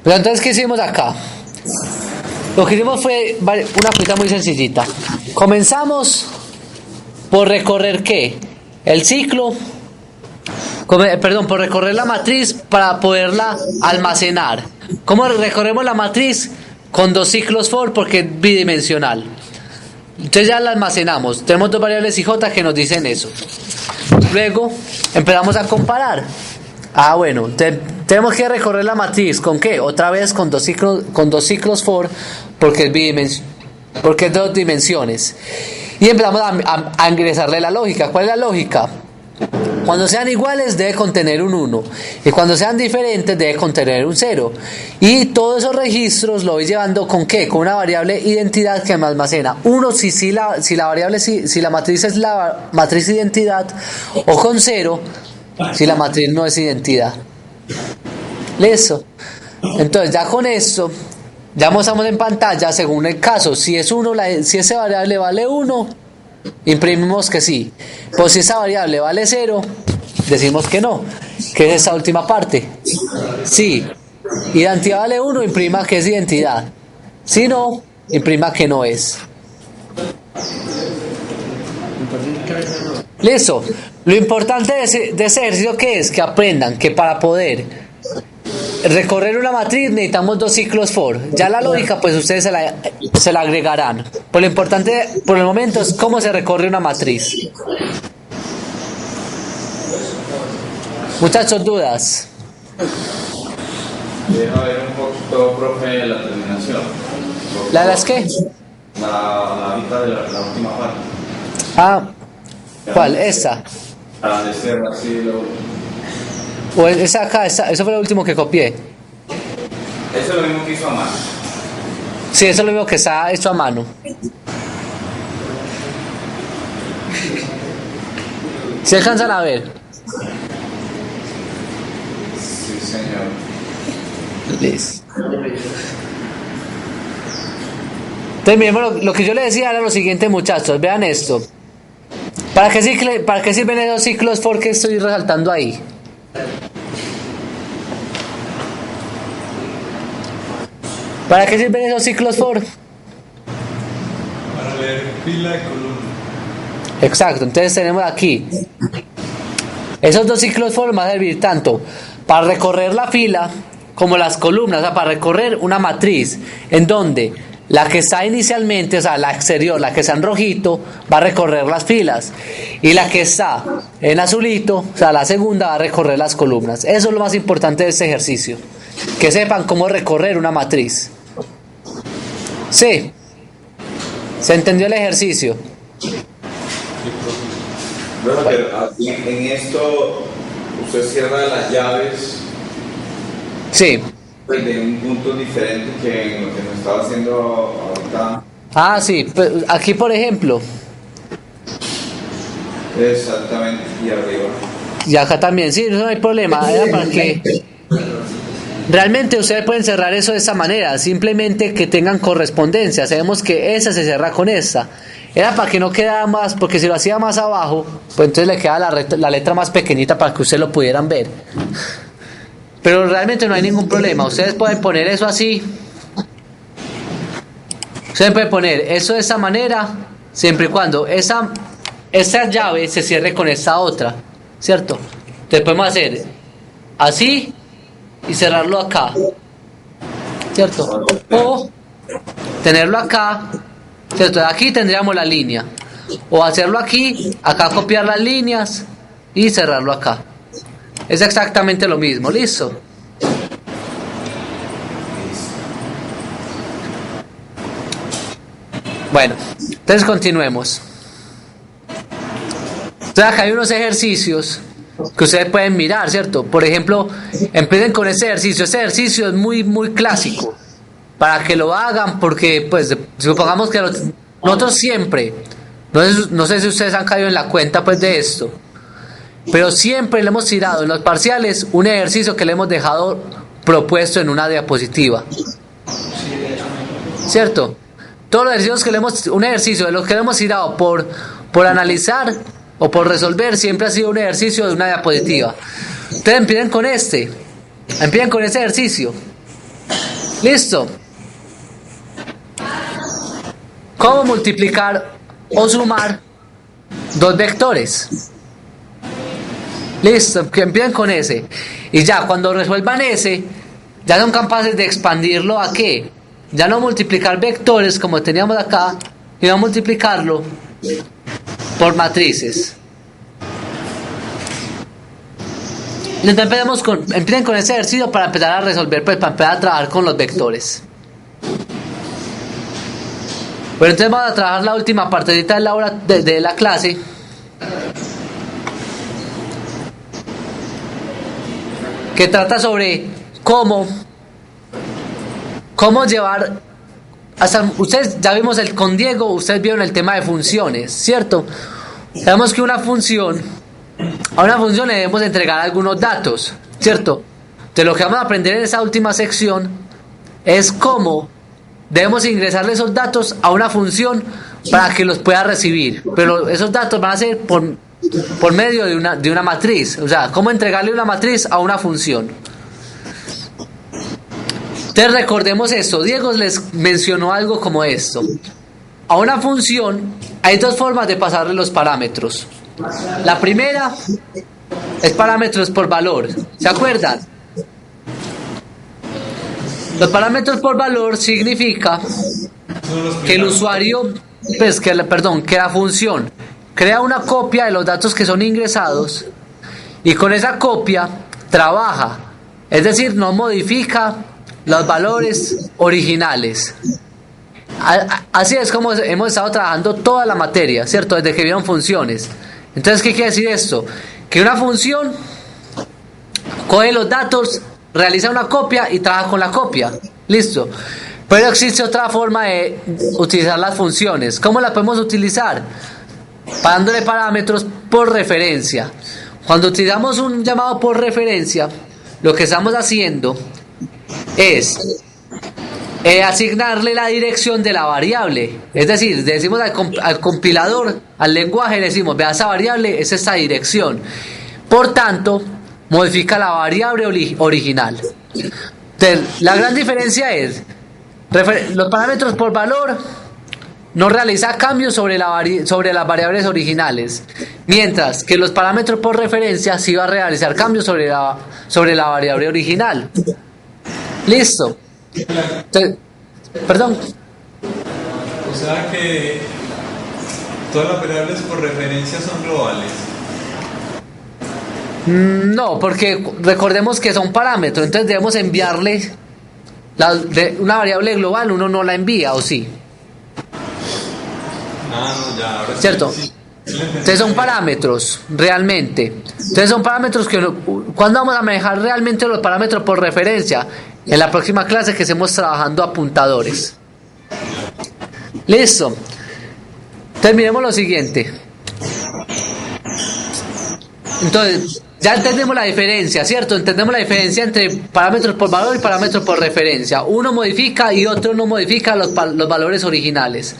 Pero entonces, ¿qué hicimos acá? Lo que hicimos fue una cosita muy sencillita. Comenzamos por recorrer ¿qué? El ciclo Perdón, por recorrer la matriz para poderla almacenar. ¿Cómo recorremos la matriz? Con dos ciclos for porque es bidimensional. Entonces ya la almacenamos. Tenemos dos variables y j que nos dicen eso. Luego empezamos a comparar. Bueno, tenemos que recorrer la matriz. ¿Con qué? Otra vez con dos ciclos for porque es dos dimensiones. Y empezamos a ingresarle la lógica. ¿Cuál es la lógica? Cuando sean iguales debe contener un 1 y cuando sean diferentes debe contener un 0 y todos esos registros lo voy llevando ¿con qué? Con una variable identidad que me almacena 1 si la matriz es la matriz identidad o con 0 si la matriz no es identidad. Listo. Entonces ya con esto ya mostramos en pantalla según el caso si esa variable vale 1 imprimimos que sí, pues si esa variable vale 0 decimos que no, que es esta última parte. Si identidad vale 1 imprima que es identidad, si no imprima que no es. Listo. Lo importante de ese ejercicio que es que aprendan que para poder recorrer una matriz necesitamos dos ciclos for. Ya la lógica pues ustedes se la agregarán. Pues lo importante por el momento es cómo se recorre una matriz. Muchachos, dudas. Deja ver un poquito, profe, la terminación. ¿La de las qué? La mitad de la última parte. ¿Cuál? ¿Esta? De ser así lo... O esa acá, eso fue lo último que copié. Eso es lo mismo que hizo a mano. Sí, eso es lo mismo que está hecho a mano. ¿Se alcanzan a ver? Sí, señor. Listo. Entonces, miren, lo que yo les decía era lo siguiente, muchachos. Vean esto. ¿Para qué sirven esos ciclos for que estoy resaltando ahí? ¿Para qué sirven esos ciclos for? Para leer fila y columna. Exacto, entonces tenemos aquí esos dos ciclos for van a servir tanto para recorrer la fila como las columnas, o sea, para recorrer una matriz en donde la que está inicialmente, o sea, la exterior, la que está en rojito, va a recorrer las filas y la que está en azulito, o sea, la segunda va a recorrer las columnas. Eso es lo más importante de este ejercicio, que sepan cómo recorrer una matriz. Sí, ¿se entendió el ejercicio? Bueno, pero en esto usted cierra las llaves Sí. de un punto diferente que en lo que nos estaba haciendo ahorita. Sí, aquí por ejemplo. Exactamente, y arriba. Y acá también, sí, no hay problema. Era para que realmente ustedes pueden cerrar eso de esta manera, simplemente que tengan correspondencia. Sabemos que esa se cierra con esta. Era para que no quedara más, porque si lo hacía más abajo, pues entonces le queda la letra más pequeñita para que ustedes lo pudieran ver. Pero realmente no hay ningún problema. Ustedes pueden poner eso así. Ustedes pueden poner eso de esta manera, siempre y cuando esta llave se cierre con esta otra, ¿cierto? Entonces podemos hacer así y cerrarlo acá, ¿cierto? O tenerlo acá, ¿cierto? Aquí tendríamos la línea. O hacerlo aquí, acá copiar las líneas y cerrarlo acá. Es exactamente lo mismo, ¿listo? Bueno, entonces continuemos. Entonces acá hay unos ejercicios que ustedes pueden mirar, ¿cierto? Por ejemplo, empiecen con este ejercicio. Este ejercicio es muy, muy clásico. Para que lo hagan, porque, pues, supongamos que nosotros siempre, no sé si ustedes han caído en la cuenta, pues, de esto, pero siempre le hemos tirado en los parciales un ejercicio que le hemos dejado propuesto en una diapositiva, ¿cierto? Todos los ejercicios un ejercicio de los que le hemos tirado por analizar o por resolver siempre ha sido un ejercicio de una diapositiva. Ustedes empiecen con este ejercicio. ¿Listo? ¿Cómo multiplicar o sumar dos vectores? Listo, que empiecen con ese. Y ya, cuando resuelvan ese, ya son capaces de expandirlo a qué. Ya no multiplicar vectores como teníamos acá, sino multiplicarlo por matrices. Entonces empiecen con ese ejercicio para empezar a resolver, pues para empezar a trabajar con los vectores. Bueno, entonces vamos a trabajar la última partecita de la hora de la clase. Que trata sobre cómo llevar hasta ustedes ya vimos con Diego, ustedes vieron el tema de funciones, ¿cierto? Sabemos que a una función le debemos entregar algunos datos, ¿cierto? De lo que vamos a aprender en esa última sección es cómo debemos ingresarle esos datos a una función para que los pueda recibir, pero esos datos van a ser por medio de una matriz, o sea, cómo entregarle una matriz a una función. Entonces recordemos esto, Diego les mencionó algo como esto. A una función hay dos formas de pasarle los parámetros. La primera es parámetros por valor, ¿se acuerdan? Los parámetros por valor significa que el usuario, que la función crea una copia de los datos que son ingresados y con esa copia trabaja, es decir, no modifica los valores originales. Así es como hemos estado trabajando toda la materia, ¿cierto? Desde que vieron funciones. Entonces, ¿qué quiere decir esto? Que una función coge los datos, realiza una copia y trabaja con la copia. Listo. Pero existe otra forma de utilizar las funciones. ¿Cómo la podemos utilizar? Dándole parámetros por referencia. Cuando utilizamos un llamado por referencia, lo que estamos haciendo es asignarle la dirección de la variable. Es decir, decimos al compilador, al lenguaje, le decimos, vea, esa variable es esta dirección. Por tanto, modifica la variable original. Entonces, la gran diferencia es, los parámetros por valor no realiza cambios sobre las variables originales, mientras que los parámetros por referencia sí va a realizar cambios sobre la variable original. Listo. Entonces, perdón. O sea que todas las variables por referencia son globales. No, porque recordemos que son parámetros, entonces debemos enviarle una variable global, uno no la envía, ¿o sí? No, ya, ahora ¿cierto? Sí. Entonces son parámetros, realmente. Entonces son parámetros que ¿cuándo vamos a manejar realmente los parámetros por referencia? En la próxima clase que estemos trabajando apuntadores. Listo. Entonces miremos lo siguiente. Entonces, ya entendemos la diferencia, ¿cierto? Entendemos la diferencia entre parámetros por valor y parámetros por referencia. Uno modifica y otro no modifica los valores originales.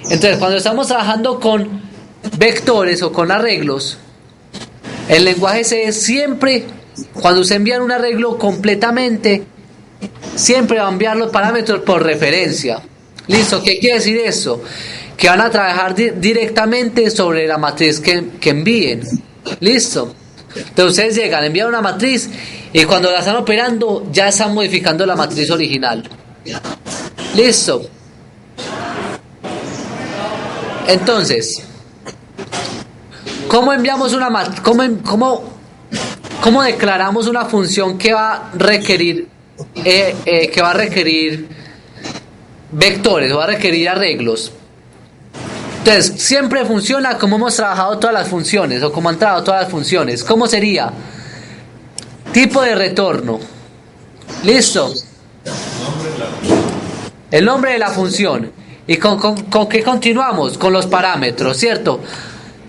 Entonces, cuando estamos trabajando con vectores o con arreglos, el lenguaje C siempre, cuando se envía un arreglo completamente, siempre va a enviar los parámetros por referencia. ¿Listo? ¿Qué quiere decir eso? Que van a trabajar directamente sobre la matriz que envíen. ¿Listo? Entonces ustedes llegan, envían una matriz y cuando la están operando ya están modificando la matriz original. ¿Listo? Entonces, ¿cómo enviamos una matriz? ¿Cómo declaramos una función que va a requerir vectores o va a requerir arreglos? Entonces, siempre funciona como hemos trabajado todas las funciones o como han trabajado todas las funciones. ¿Cómo sería? Tipo de retorno. ¿Listo? El nombre de la función. ¿Y con qué continuamos? Con los parámetros, ¿cierto?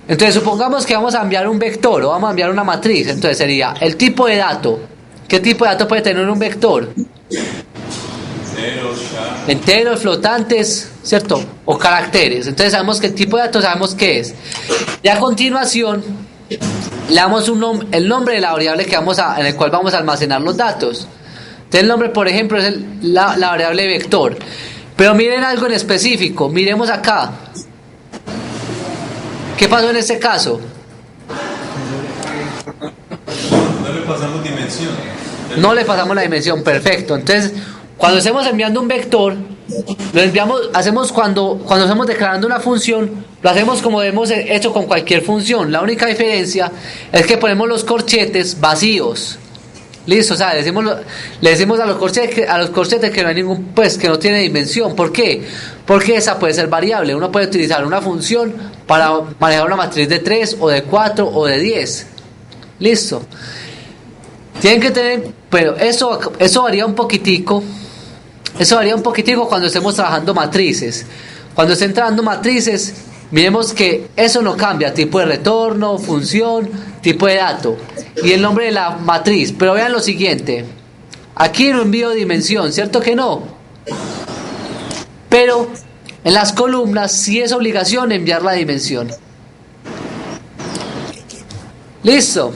Entonces, supongamos que vamos a enviar un vector o vamos a enviar una matriz. Entonces, sería el tipo de dato. ¿Qué tipo de dato puede tener un vector? Enteros, flotantes, ¿cierto? O caracteres. Entonces sabemos que el tipo de datos sabemos qué es. Y a continuación le damos el nombre de la variable en el cual vamos a almacenar los datos. Entonces el nombre, por ejemplo, es la variable vector. Pero miren algo en específico. Miremos acá. ¿Qué pasó en este caso? le pasamos dimensión. No le pasamos la dimensión, perfecto. Entonces, cuando estemos enviando un vector, lo enviamos, hacemos cuando estamos declarando una función, lo hacemos como hemos hecho con cualquier función. La única diferencia es que ponemos los corchetes vacíos. Listo, o sea, le decimos a los corchetes que no hay ningún, pues que no tiene dimensión. ¿Por qué? Porque esa puede ser variable. Uno puede utilizar una función para manejar una matriz de 3 o de 4 o de 10. Listo. Tienen que tener, pero eso varía un poquitico. Eso varía un poquitico cuando estemos trabajando matrices. Cuando estén trabajando matrices, miremos que eso no cambia, tipo de retorno, función, tipo de dato y el nombre de la matriz. Pero vean lo siguiente, aquí no envío dimensión, ¿cierto que no? Pero en las columnas sí es obligación enviar la dimensión. Listo.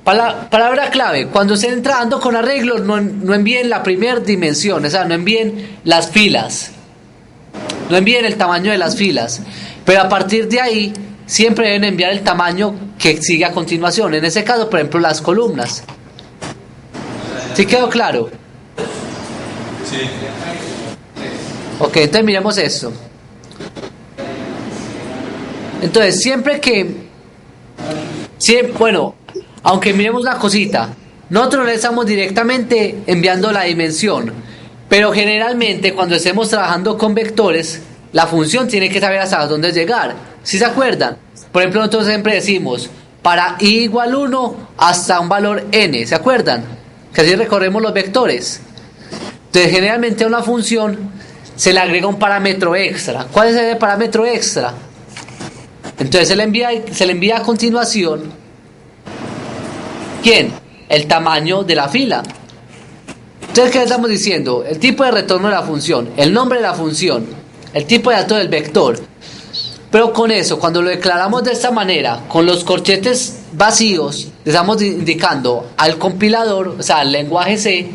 Palabra clave, cuando estén trabajando con arreglos, no envíen la primera dimensión, o sea, no envíen las filas, no envíen el tamaño de las filas, pero a partir de ahí siempre deben enviar el tamaño que sigue a continuación, en ese caso, por ejemplo, las columnas. ¿Sí quedó claro? Sí. Ok, entonces miremos esto. Entonces, bueno, aunque miremos una cosita, nosotros no le estamos directamente enviando la dimensión, pero generalmente cuando estemos trabajando con vectores, la función tiene que saber hasta dónde llegar. ¿Sí se acuerdan? Por ejemplo, nosotros siempre decimos para i igual 1 hasta un valor n, ¿se acuerdan? Que así recorremos los vectores. Entonces, generalmente a una función se le agrega un parámetro extra. ¿Cuál es el parámetro extra? Entonces se le envía a continuación. ¿Quién? El tamaño de la fila. Entonces, ¿qué le estamos diciendo? El tipo de retorno de la función, el nombre de la función, el tipo de dato del vector. Pero con eso, cuando lo declaramos de esta manera, con los corchetes vacíos, le estamos indicando al compilador, o sea, al lenguaje C,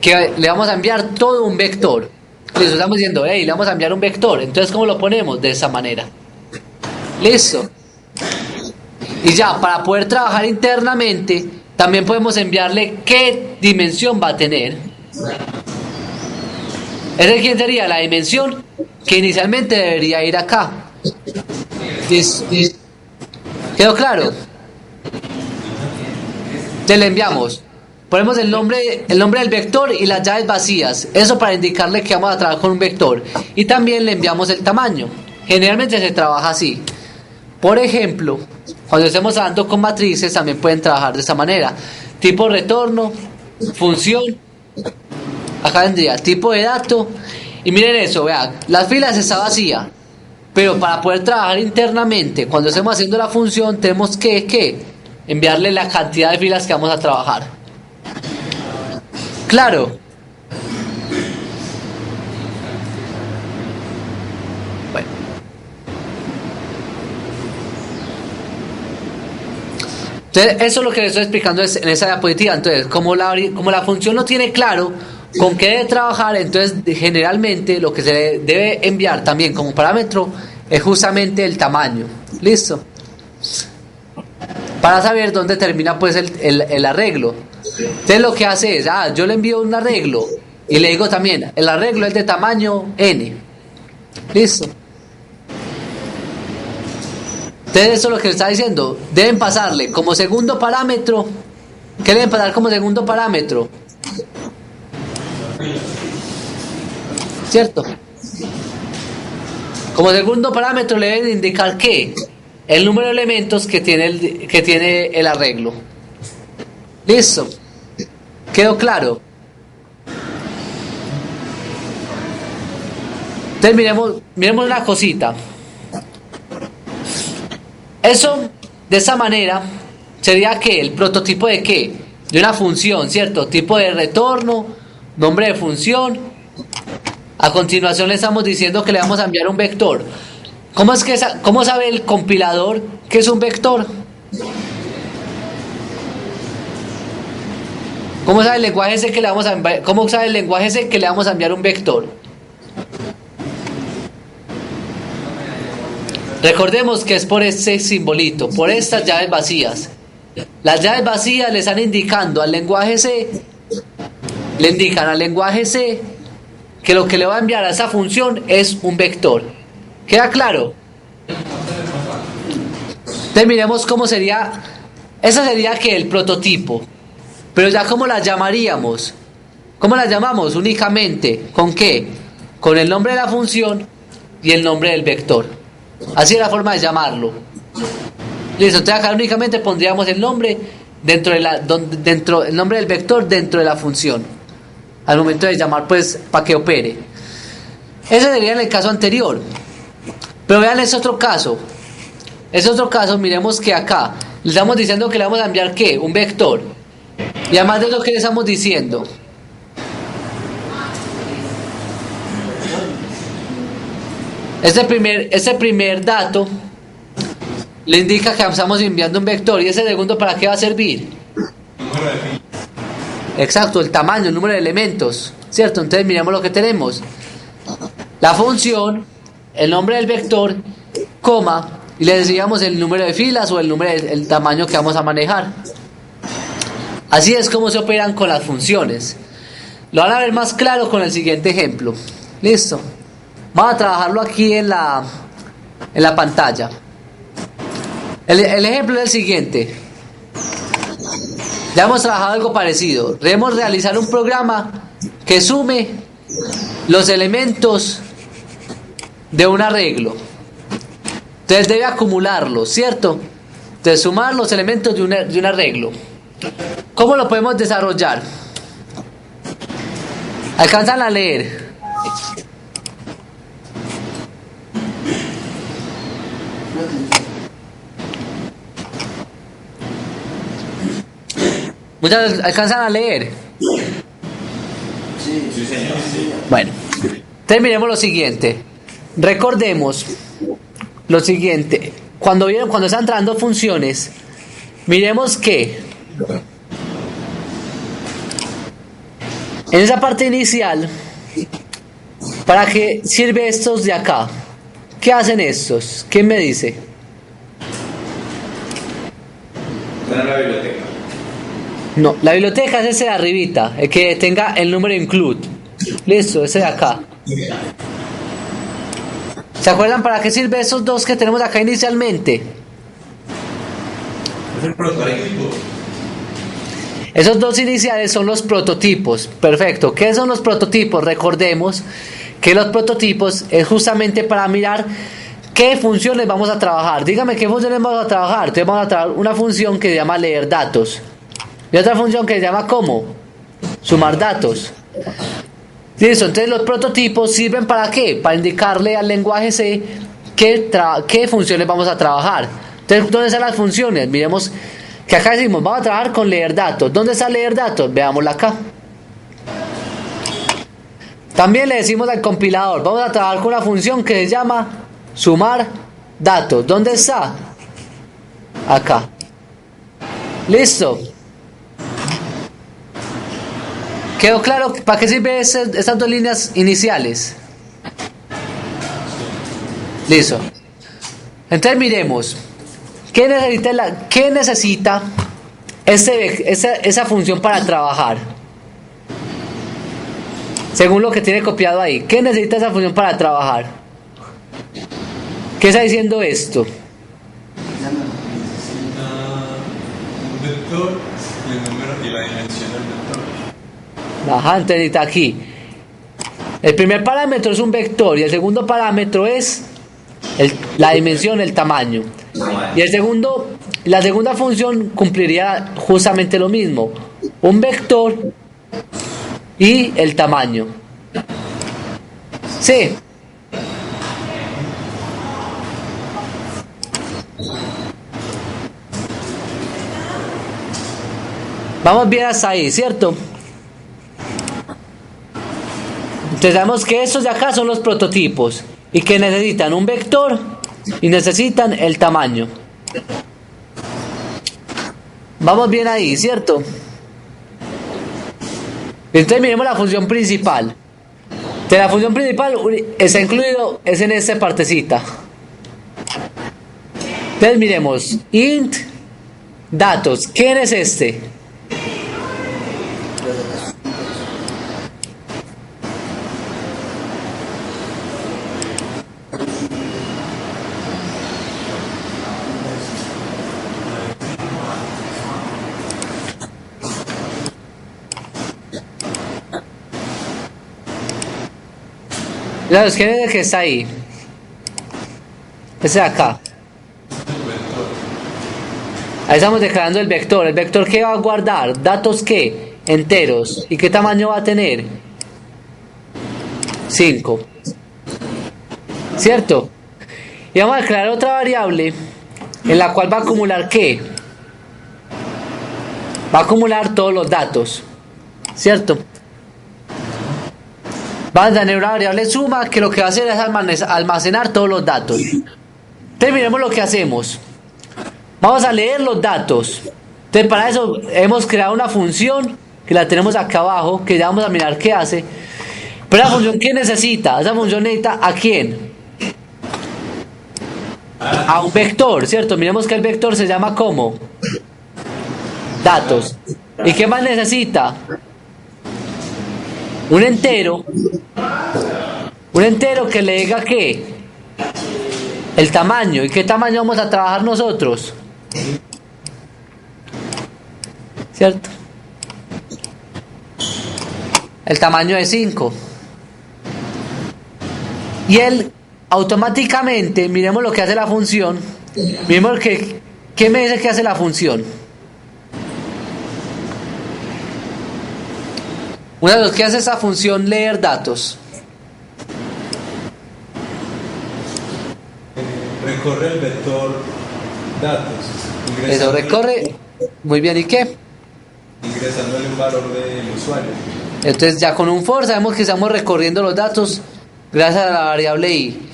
que le vamos a enviar todo un vector. Le estamos diciendo, hey, le vamos a enviar un vector. Entonces, ¿cómo lo ponemos? De esa manera. Listo. Y ya, para poder trabajar internamente, también podemos enviarle qué dimensión va a tener. ¿Quién sería? La dimensión que inicialmente debería ir acá. ¿Quedó claro? Entonces le enviamos. Ponemos el nombre del vector y las llaves vacías. Eso para indicarle que vamos a trabajar con un vector. Y también le enviamos el tamaño. Generalmente se trabaja así. Por ejemplo, cuando estemos trabajando con matrices, también pueden trabajar de esta manera. Tipo retorno, función, acá vendría tipo de dato. Y miren eso, vean, las filas está vacía. Pero para poder trabajar internamente, cuando estemos haciendo la función, tenemos que enviarle la cantidad de filas que vamos a trabajar. Claro. Bueno. Entonces, eso es lo que les estoy explicando en esa diapositiva. Entonces, como la función no tiene claro con qué debe trabajar, entonces generalmente lo que se debe enviar también como parámetro es justamente el tamaño. ¿Listo? Para saber dónde termina pues el arreglo. Entonces lo que hace es, yo le envío un arreglo y le digo también, el arreglo es de tamaño n. ¿Listo? Entonces eso es lo que le está diciendo. Deben pasarle como segundo parámetro. ¿Qué deben pasar como segundo parámetro? ¿Cierto? Como segundo parámetro le deben indicar que el número de elementos que tiene el arreglo. ¿Listo? ¿Quedó claro? Entonces miremos una cosita. Eso, de esa manera, sería que el prototipo de qué? De una función, ¿cierto? Tipo de retorno, nombre de función. A continuación le estamos diciendo que le vamos a enviar un vector. ¿Cómo sabe el compilador que es un vector? ¿Cómo sabe el lenguaje ese que le vamos a enviar? ¿Cómo sabe el lenguaje ese que le vamos a enviar un vector? Recordemos que es por este simbolito, por estas llaves vacías. Las llaves vacías le están indicando al lenguaje C, le indican al lenguaje C que lo que le va a enviar a esa función es un vector. ¿Queda claro? Entonces miremos cómo sería, ese sería que el prototipo, pero ya cómo la llamaríamos. ¿Cómo la llamamos? Únicamente, ¿con qué? Con el nombre de la función y el nombre del vector. Así es la forma de llamarlo. Listo, entonces acá únicamente pondríamos el nombre dentro de el nombre del vector dentro de la función. Al momento de llamar, pues, para que opere. Ese sería en el caso anterior. Pero vean ese otro caso. Ese otro caso, miremos que acá le estamos diciendo que le vamos a enviar ¿qué? Un vector. Y además de lo que le estamos diciendo, este primer dato le indica que estamos enviando un vector. ¿Y ese segundo para qué va a servir? Exacto, el tamaño, el número de elementos, ¿cierto? Entonces miremos lo que tenemos. La función, el nombre del vector, coma, y le decíamos el número de filas o el tamaño que vamos a manejar. Así es como se operan con las funciones. Lo van a ver más claro con el siguiente ejemplo. Listo. Vamos a trabajarlo aquí en la pantalla. El ejemplo es el siguiente. Ya hemos trabajado algo parecido. Debemos realizar un programa que sume los elementos de un arreglo. Entonces debe acumularlos, ¿cierto? Entonces sumar los elementos de un arreglo. ¿Cómo lo podemos desarrollar? ¿Alcanzan a leer? ¿Muchas alcanzan a leer? Sí, señor. Bueno, terminemos lo siguiente. Recordemos lo siguiente. Cuando están entrando funciones, miremos que en esa parte inicial, ¿para qué sirve estos de acá? ¿Qué hacen estos? ¿Quién me dice? Está en la biblioteca. No, la biblioteca es ese de arribita, el que tenga el número include. Listo, ese de acá. ¿Se acuerdan para qué sirve esos dos que tenemos acá inicialmente? Es el prototipo. Esos dos iniciales son los prototipos. Perfecto. ¿Qué son los prototipos? Recordemos que los prototipos es justamente para mirar qué funciones vamos a trabajar. Dígame qué funciones vamos a trabajar. Entonces vamos a trabajar una función que se llama leer datos. Y otra función que se llama ¿cómo? Sumar datos. Listo, entonces los prototipos sirven ¿para qué? Para indicarle al lenguaje C qué funciones vamos a trabajar. Entonces, ¿dónde están las funciones? Miremos que acá decimos, vamos a trabajar con leer datos. ¿Dónde está leer datos? Veámosla acá. También le decimos al compilador, vamos a trabajar con una función que se llama sumar datos. ¿Dónde está? Acá. Listo. ¿Quedó claro para qué sirven estas dos líneas iniciales? Listo. Entonces miremos. ¿Qué necesita esa función para trabajar? Según lo que tiene copiado ahí. ¿Qué necesita esa función para trabajar? ¿Qué está diciendo esto? Un vector y el número y la dimensión del vector. Ajá, entonces aquí. El primer parámetro es un vector y el segundo parámetro es la dimensión, el tamaño. Y la segunda función cumpliría justamente lo mismo. Un vector y el tamaño. Sí. Vamos bien hasta ahí, ¿cierto? Entonces sabemos que estos de acá son los prototipos y que necesitan un vector y necesitan el tamaño. Vamos bien ahí, ¿cierto? Entonces miremos la función principal. De la función principal está incluido, es en esta partecita. Entonces miremos int Datos. ¿Quién es este? Datos, ¿quién es el que está ahí? Ese de acá. Ahí estamos declarando el vector. ¿El vector qué va a guardar? ¿Datos qué? Enteros. ¿Y qué tamaño va a tener? 5. ¿Cierto? Y vamos a declarar otra variable en la cual va a acumular ¿qué? Va a acumular todos los datos. ¿Cierto? Va a tener una variable suma que lo que va a hacer es almacenar todos los datos. Entonces miremos lo que hacemos. Vamos a leer los datos. Entonces para eso hemos creado una función que la tenemos acá abajo, que ya vamos a mirar qué hace. Pero la función, ¿qué necesita? Esa función necesita ¿a quién? A un vector, ¿cierto? Miremos que el vector se llama ¿cómo? Datos. ¿Y qué más necesita? Un entero. Un entero que le diga ¿qué? El tamaño. ¿Y qué tamaño vamos a trabajar nosotros? ¿Cierto? El tamaño es 5. Y él automáticamente, miremos lo que hace la función. Miremos ¿qué me dice que hace la función? Una de las que hace esa función leer datos. Recorre el vector datos. Eso recorre. Muy bien, ¿y qué? Ingresándole un valor del usuario. Entonces ya con un for sabemos que estamos recorriendo los datos gracias a la variable i.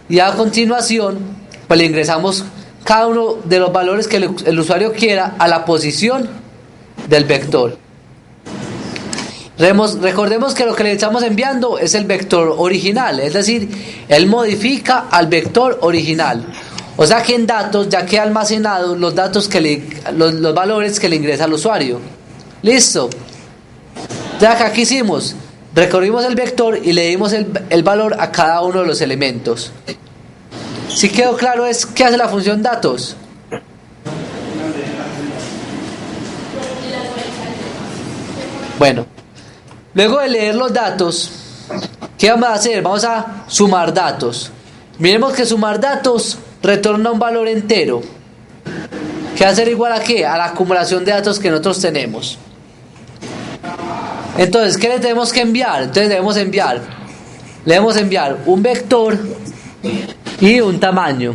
Y a continuación pues le ingresamos cada uno de los valores que el usuario quiera a la posición del vector. Recordemos que lo que le estamos enviando es el vector original, es decir, él modifica al vector original. O sea que en datos ya queda almacenado los datos los valores que le ingresa al usuario. Listo. Ya que aquí hicimos, recorrimos el vector y le dimos el valor a cada uno de los elementos. Si quedó claro es qué hace la función datos. Bueno, luego de leer los datos, ¿qué vamos a hacer? Vamos a sumar datos. Miremos que sumar datos retorna un valor entero, que va a ser igual a ¿qué? A la acumulación de datos que nosotros tenemos. Entonces, ¿qué le tenemos que enviar? Entonces le debemos enviar un vector y un tamaño,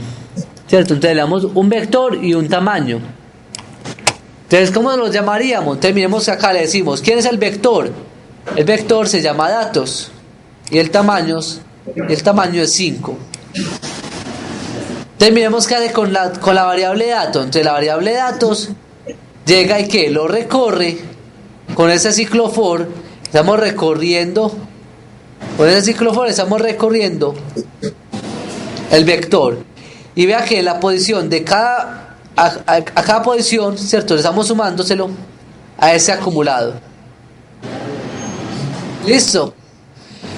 ¿cierto? Entonces le damos un vector y un tamaño. Entonces, ¿cómo los llamaríamos? Entonces miremos que acá le decimos, ¿quién es el vector? El vector se llama datos y el tamaño es 5. Entonces miremos qué hace con la variable datos. Entonces la variable datos llega y ¿qué? Lo recorre con ese ciclo for. Estamos recorriendo el vector. Y vea que la posición de a cada posición, ¿cierto? Le estamos sumándoselo a ese acumulado. Listo.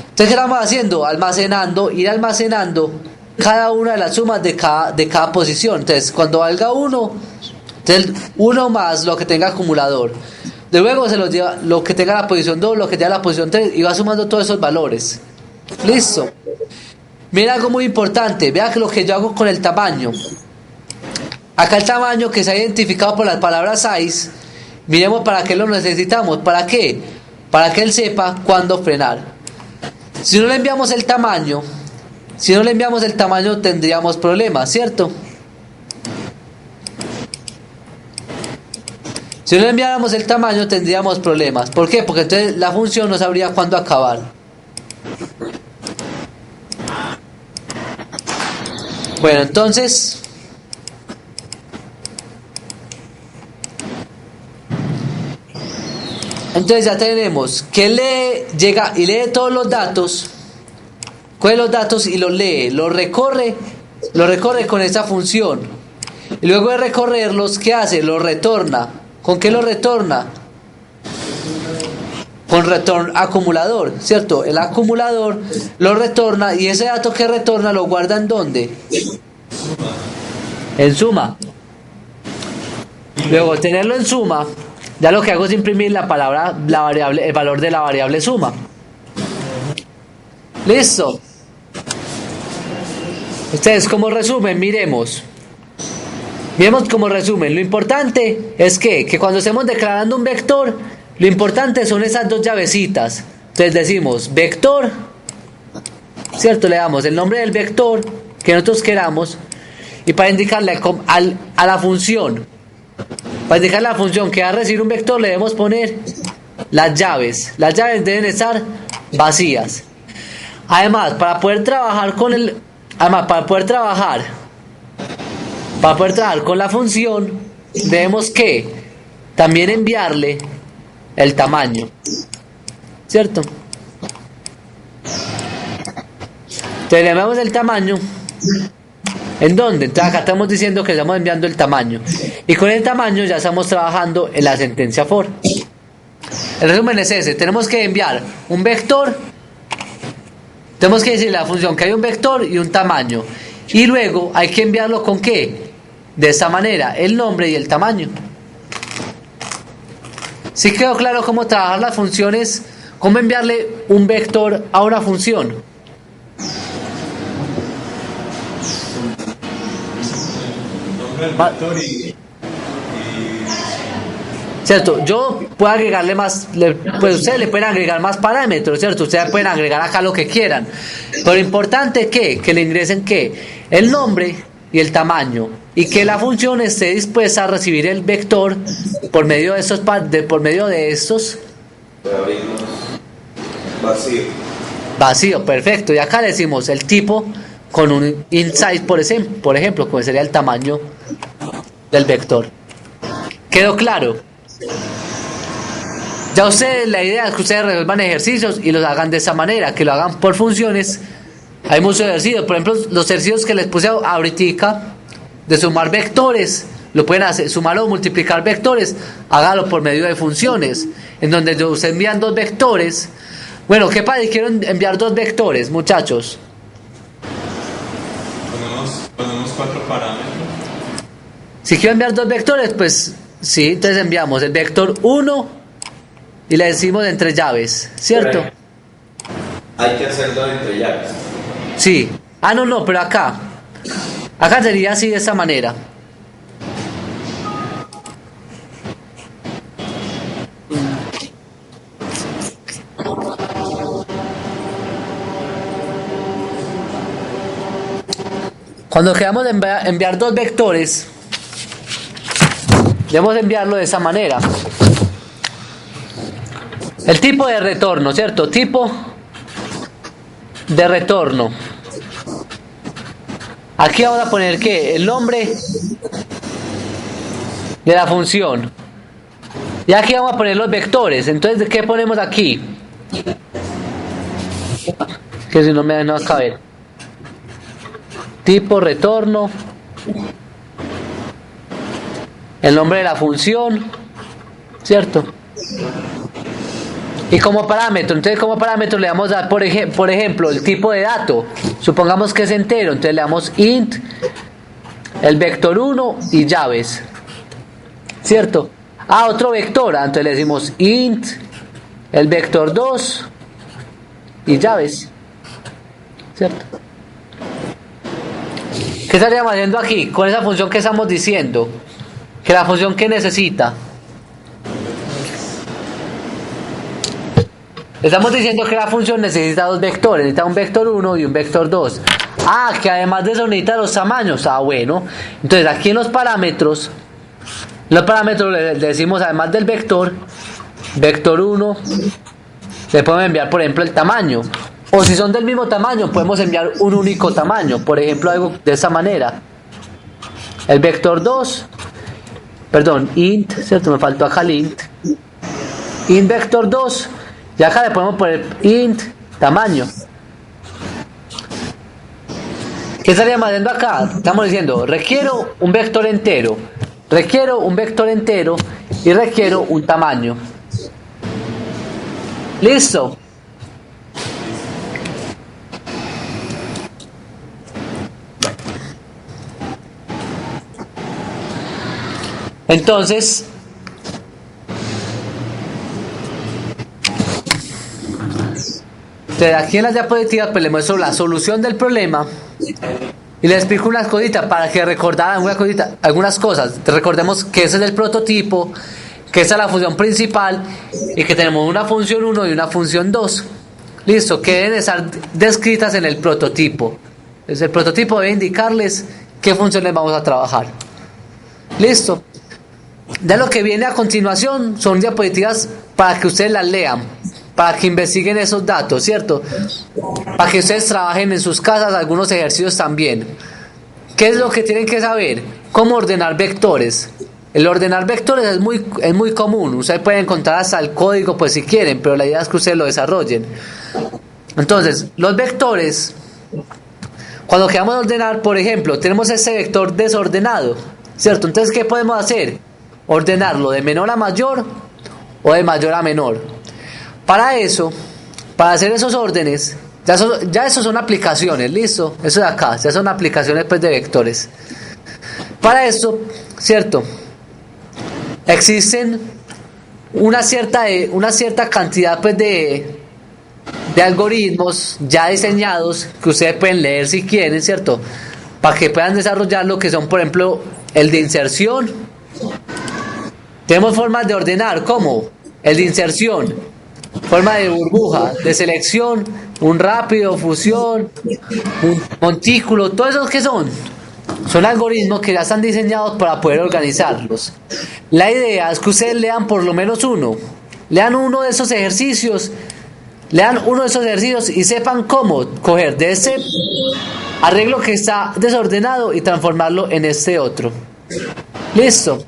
Entonces, ¿qué estamos haciendo? Ir almacenando cada una de las sumas de cada posición. Entonces, cuando valga 1, entonces 1 más lo que tenga acumulador. De luego se los lleva lo que tenga la posición 2, lo que tenga la posición 3 y va sumando todos esos valores. Listo. Mira algo muy importante. Vea que lo que yo hago con el tamaño. Acá el tamaño que se ha identificado por las palabras size. Miremos para qué lo necesitamos. ¿Para qué? Para que él sepa cuándo frenar. Si no le enviamos el tamaño tendríamos problemas, ¿cierto? Si no le enviáramos el tamaño tendríamos problemas. ¿Por qué? Porque entonces la función no sabría cuándo acabar. Bueno, entonces ya tenemos que llega y lee todos los datos, coge los datos y los lee, los recorre con esa función. Y luego de recorrerlos, ¿qué hace? Los retorna. ¿Con qué los retorna? Con return acumulador, ¿cierto? El acumulador lo retorna y ese dato que retorna lo guarda ¿en dónde? En suma. Luego tenerlo en suma, ya lo que hago es imprimir la variable, el valor de la variable suma. Listo. Ustedes como resumen, miremos como resumen. Lo importante es que cuando estemos declarando un vector, lo importante son esas dos llavecitas. Entonces decimos vector, ¿cierto? Le damos el nombre del vector que nosotros queramos y para indicarle a la función, para indicar la función que va a recibir un vector, le debemos poner las llaves. Las llaves deben estar vacías. Además, para poder trabajar con la función, debemos que también enviarle el tamaño, ¿cierto? Entonces le enviamos el tamaño. ¿En dónde? Entonces acá estamos diciendo que estamos enviando el tamaño. Y con el tamaño ya estamos trabajando en la sentencia for. El resumen es ese. Tenemos que enviar un vector. Tenemos que decirle a la función que hay un vector y un tamaño. Y luego hay que enviarlo ¿con qué? De esta manera, el nombre y el tamaño. ¿Sí quedó claro cómo trabajar las funciones? ¿Cómo enviarle un vector a una función? ¿Cierto? Yo puedo agregarle más, pues ustedes le pueden agregar más parámetros, ¿cierto? Ustedes pueden agregar acá lo que quieran. Pero lo importante es que le ingresen ¿qué? El nombre y el tamaño. Y que la función esté dispuesta a recibir el vector por medio de estos vacío, perfecto. Y acá le decimos el tipo con un insight, por ejemplo, como sería el tamaño del vector. ¿Quedó claro? Ya ustedes, la idea es que ustedes resuelvan ejercicios y los hagan de esa manera, que lo hagan por funciones. Hay muchos ejercicios, por ejemplo, los ejercicios que les puse ahorita de sumar vectores, lo pueden hacer, sumar o multiplicar vectores, hágalo por medio de funciones, en donde ustedes envían dos vectores. Bueno, ¿qué pasa si quiero enviar dos vectores, muchachos? Ponemos 4 parámetros. Si quiero enviar dos vectores, pues sí, entonces enviamos el vector 1 y le decimos entre llaves, ¿cierto? Hay que hacerlo entre llaves. Sí. Ah, no, pero acá sería así, de esa manera. Cuando queramos enviar dos vectores, debemos enviarlo de esa manera. El tipo de retorno, ¿cierto? Tipo de retorno. Aquí vamos a poner ¿qué? El nombre de la función. Y aquí vamos a poner los vectores. Entonces, ¿qué ponemos aquí? Que si no me va a caber. Tipo retorno. El nombre de la función, ¿cierto? Y como parámetro, entonces como parámetro le vamos a dar, por ejemplo, el tipo de dato. Supongamos que es entero, entonces le damos int, el vector 1 y llaves, ¿cierto? Otro vector, entonces le decimos int, el vector 2 y llaves, ¿cierto? ¿Qué estaríamos haciendo aquí con esa función que estamos diciendo? Que la función que necesita. Estamos diciendo que la función necesita dos vectores, necesita un vector 1 y un vector 2. Que además de eso necesita los tamaños. Bueno. Entonces aquí en los parámetros le decimos además del vector 1, le podemos enviar por ejemplo el tamaño. O si son del mismo tamaño, podemos enviar un único tamaño. Por ejemplo, algo de esa manera. El vector 2, int, ¿cierto? Me faltó acá el int. Int vector 2. Y acá le podemos poner int tamaño. ¿Qué estaríamos haciendo acá? Estamos diciendo, requiero un vector entero y requiero un tamaño. ¿Listo? Entonces, aquí en la diapositiva pues le muestro la solución del problema y le explico unas cositas para que recordaran algunas cosas. Recordemos que ese es el prototipo, que esa es la función principal y que tenemos una función 1 y una función 2. Listo, que deben estar descritas en el prototipo. Entonces, el prototipo debe indicarles qué funciones vamos a trabajar. Listo. Ya lo que viene a continuación son diapositivas para que ustedes las lean, para que investiguen esos datos, ¿cierto? Para que ustedes trabajen en sus casas algunos ejercicios también. ¿Qué es lo que tienen que saber? Cómo ordenar vectores. El ordenar vectores es muy común. Ustedes pueden encontrar hasta el código pues si quieren, pero la idea es que ustedes lo desarrollen. Entonces, los vectores, cuando queramos ordenar, por ejemplo, tenemos este vector desordenado, ¿cierto? Entonces, ¿qué podemos hacer? Ordenarlo de menor a mayor o de mayor a menor. Para eso, para hacer esos órdenes, ya eso son aplicaciones, ¿listo? Eso de acá, ya son aplicaciones pues de vectores. Para esto, ¿cierto? Existen una cierta cantidad pues de algoritmos ya diseñados que ustedes pueden leer si quieren, ¿cierto? Para que puedan desarrollar lo que son, por ejemplo, el de inserción. Tenemos formas de ordenar, ¿cómo? El de inserción, forma de burbuja, de selección, un rápido, fusión, un montículo, todo eso que son algoritmos que ya están diseñados para poder organizarlos. La idea es que ustedes lean por lo menos uno, lean uno de esos ejercicios y sepan cómo coger de ese arreglo que está desordenado y transformarlo en este otro. Listo.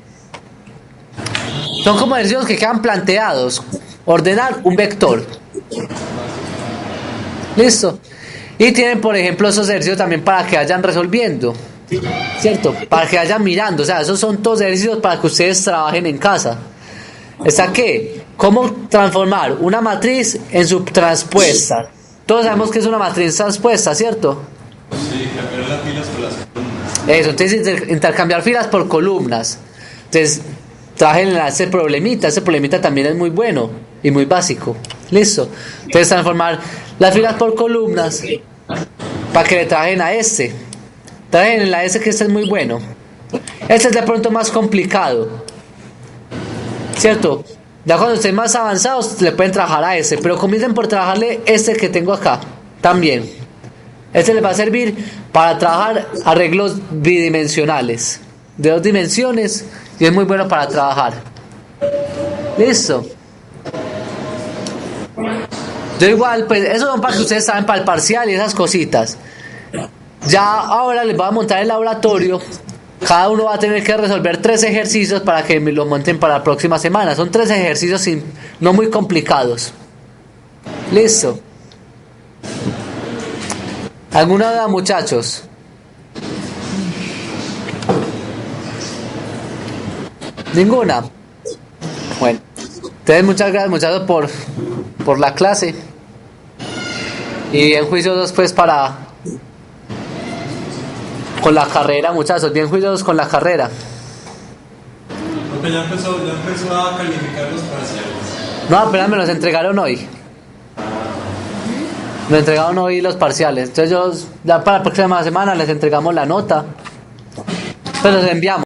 Son como ejercicios que quedan planteados. Ordenar un vector. Listo. Y tienen, por ejemplo, esos ejercicios también para que vayan resolviendo, ¿cierto? Para que vayan mirando. O sea, esos son todos ejercicios para que ustedes trabajen en casa. ¿Está qué? ¿Cómo transformar una matriz en subtranspuesta? Todos sabemos que es una matriz transpuesta, ¿cierto? Sí, cambiar las filas por las columnas. Eso, entonces intercambiar filas por columnas. Entonces, trabajen en ese problemita también es muy bueno y muy básico. Listo. Entonces, transformar las filas por columnas para que le trabajen a este. Trabajen en la S, que este es muy bueno. Este es de pronto más complicado, ¿cierto? Ya cuando estén más avanzados le pueden trabajar a ese, pero comiencen por trabajarle este que tengo acá también. Este les va a servir para trabajar arreglos bidimensionales de 2 dimensiones y es muy bueno para trabajar. Listo. Yo igual, pues eso son para que ustedes saben para el parcial y esas cositas. Ya ahora les voy a montar el laboratorio. Cada uno va a tener que resolver 3 ejercicios para que me lo monten para la próxima semana. Son 3 ejercicios no muy complicados. Listo. ¿Alguna duda, muchachos? ¿Ninguna? Bueno, entonces muchas gracias, muchachos, por la clase. Y bien juiciosos pues con la carrera, muchachos, bien juiciosos con la carrera. Porque ya empezó a calificar los parciales. No, apenas me los entregaron hoy. Me entregaron hoy los parciales. Entonces ya para la próxima semana les entregamos la nota. Pues los enviamos.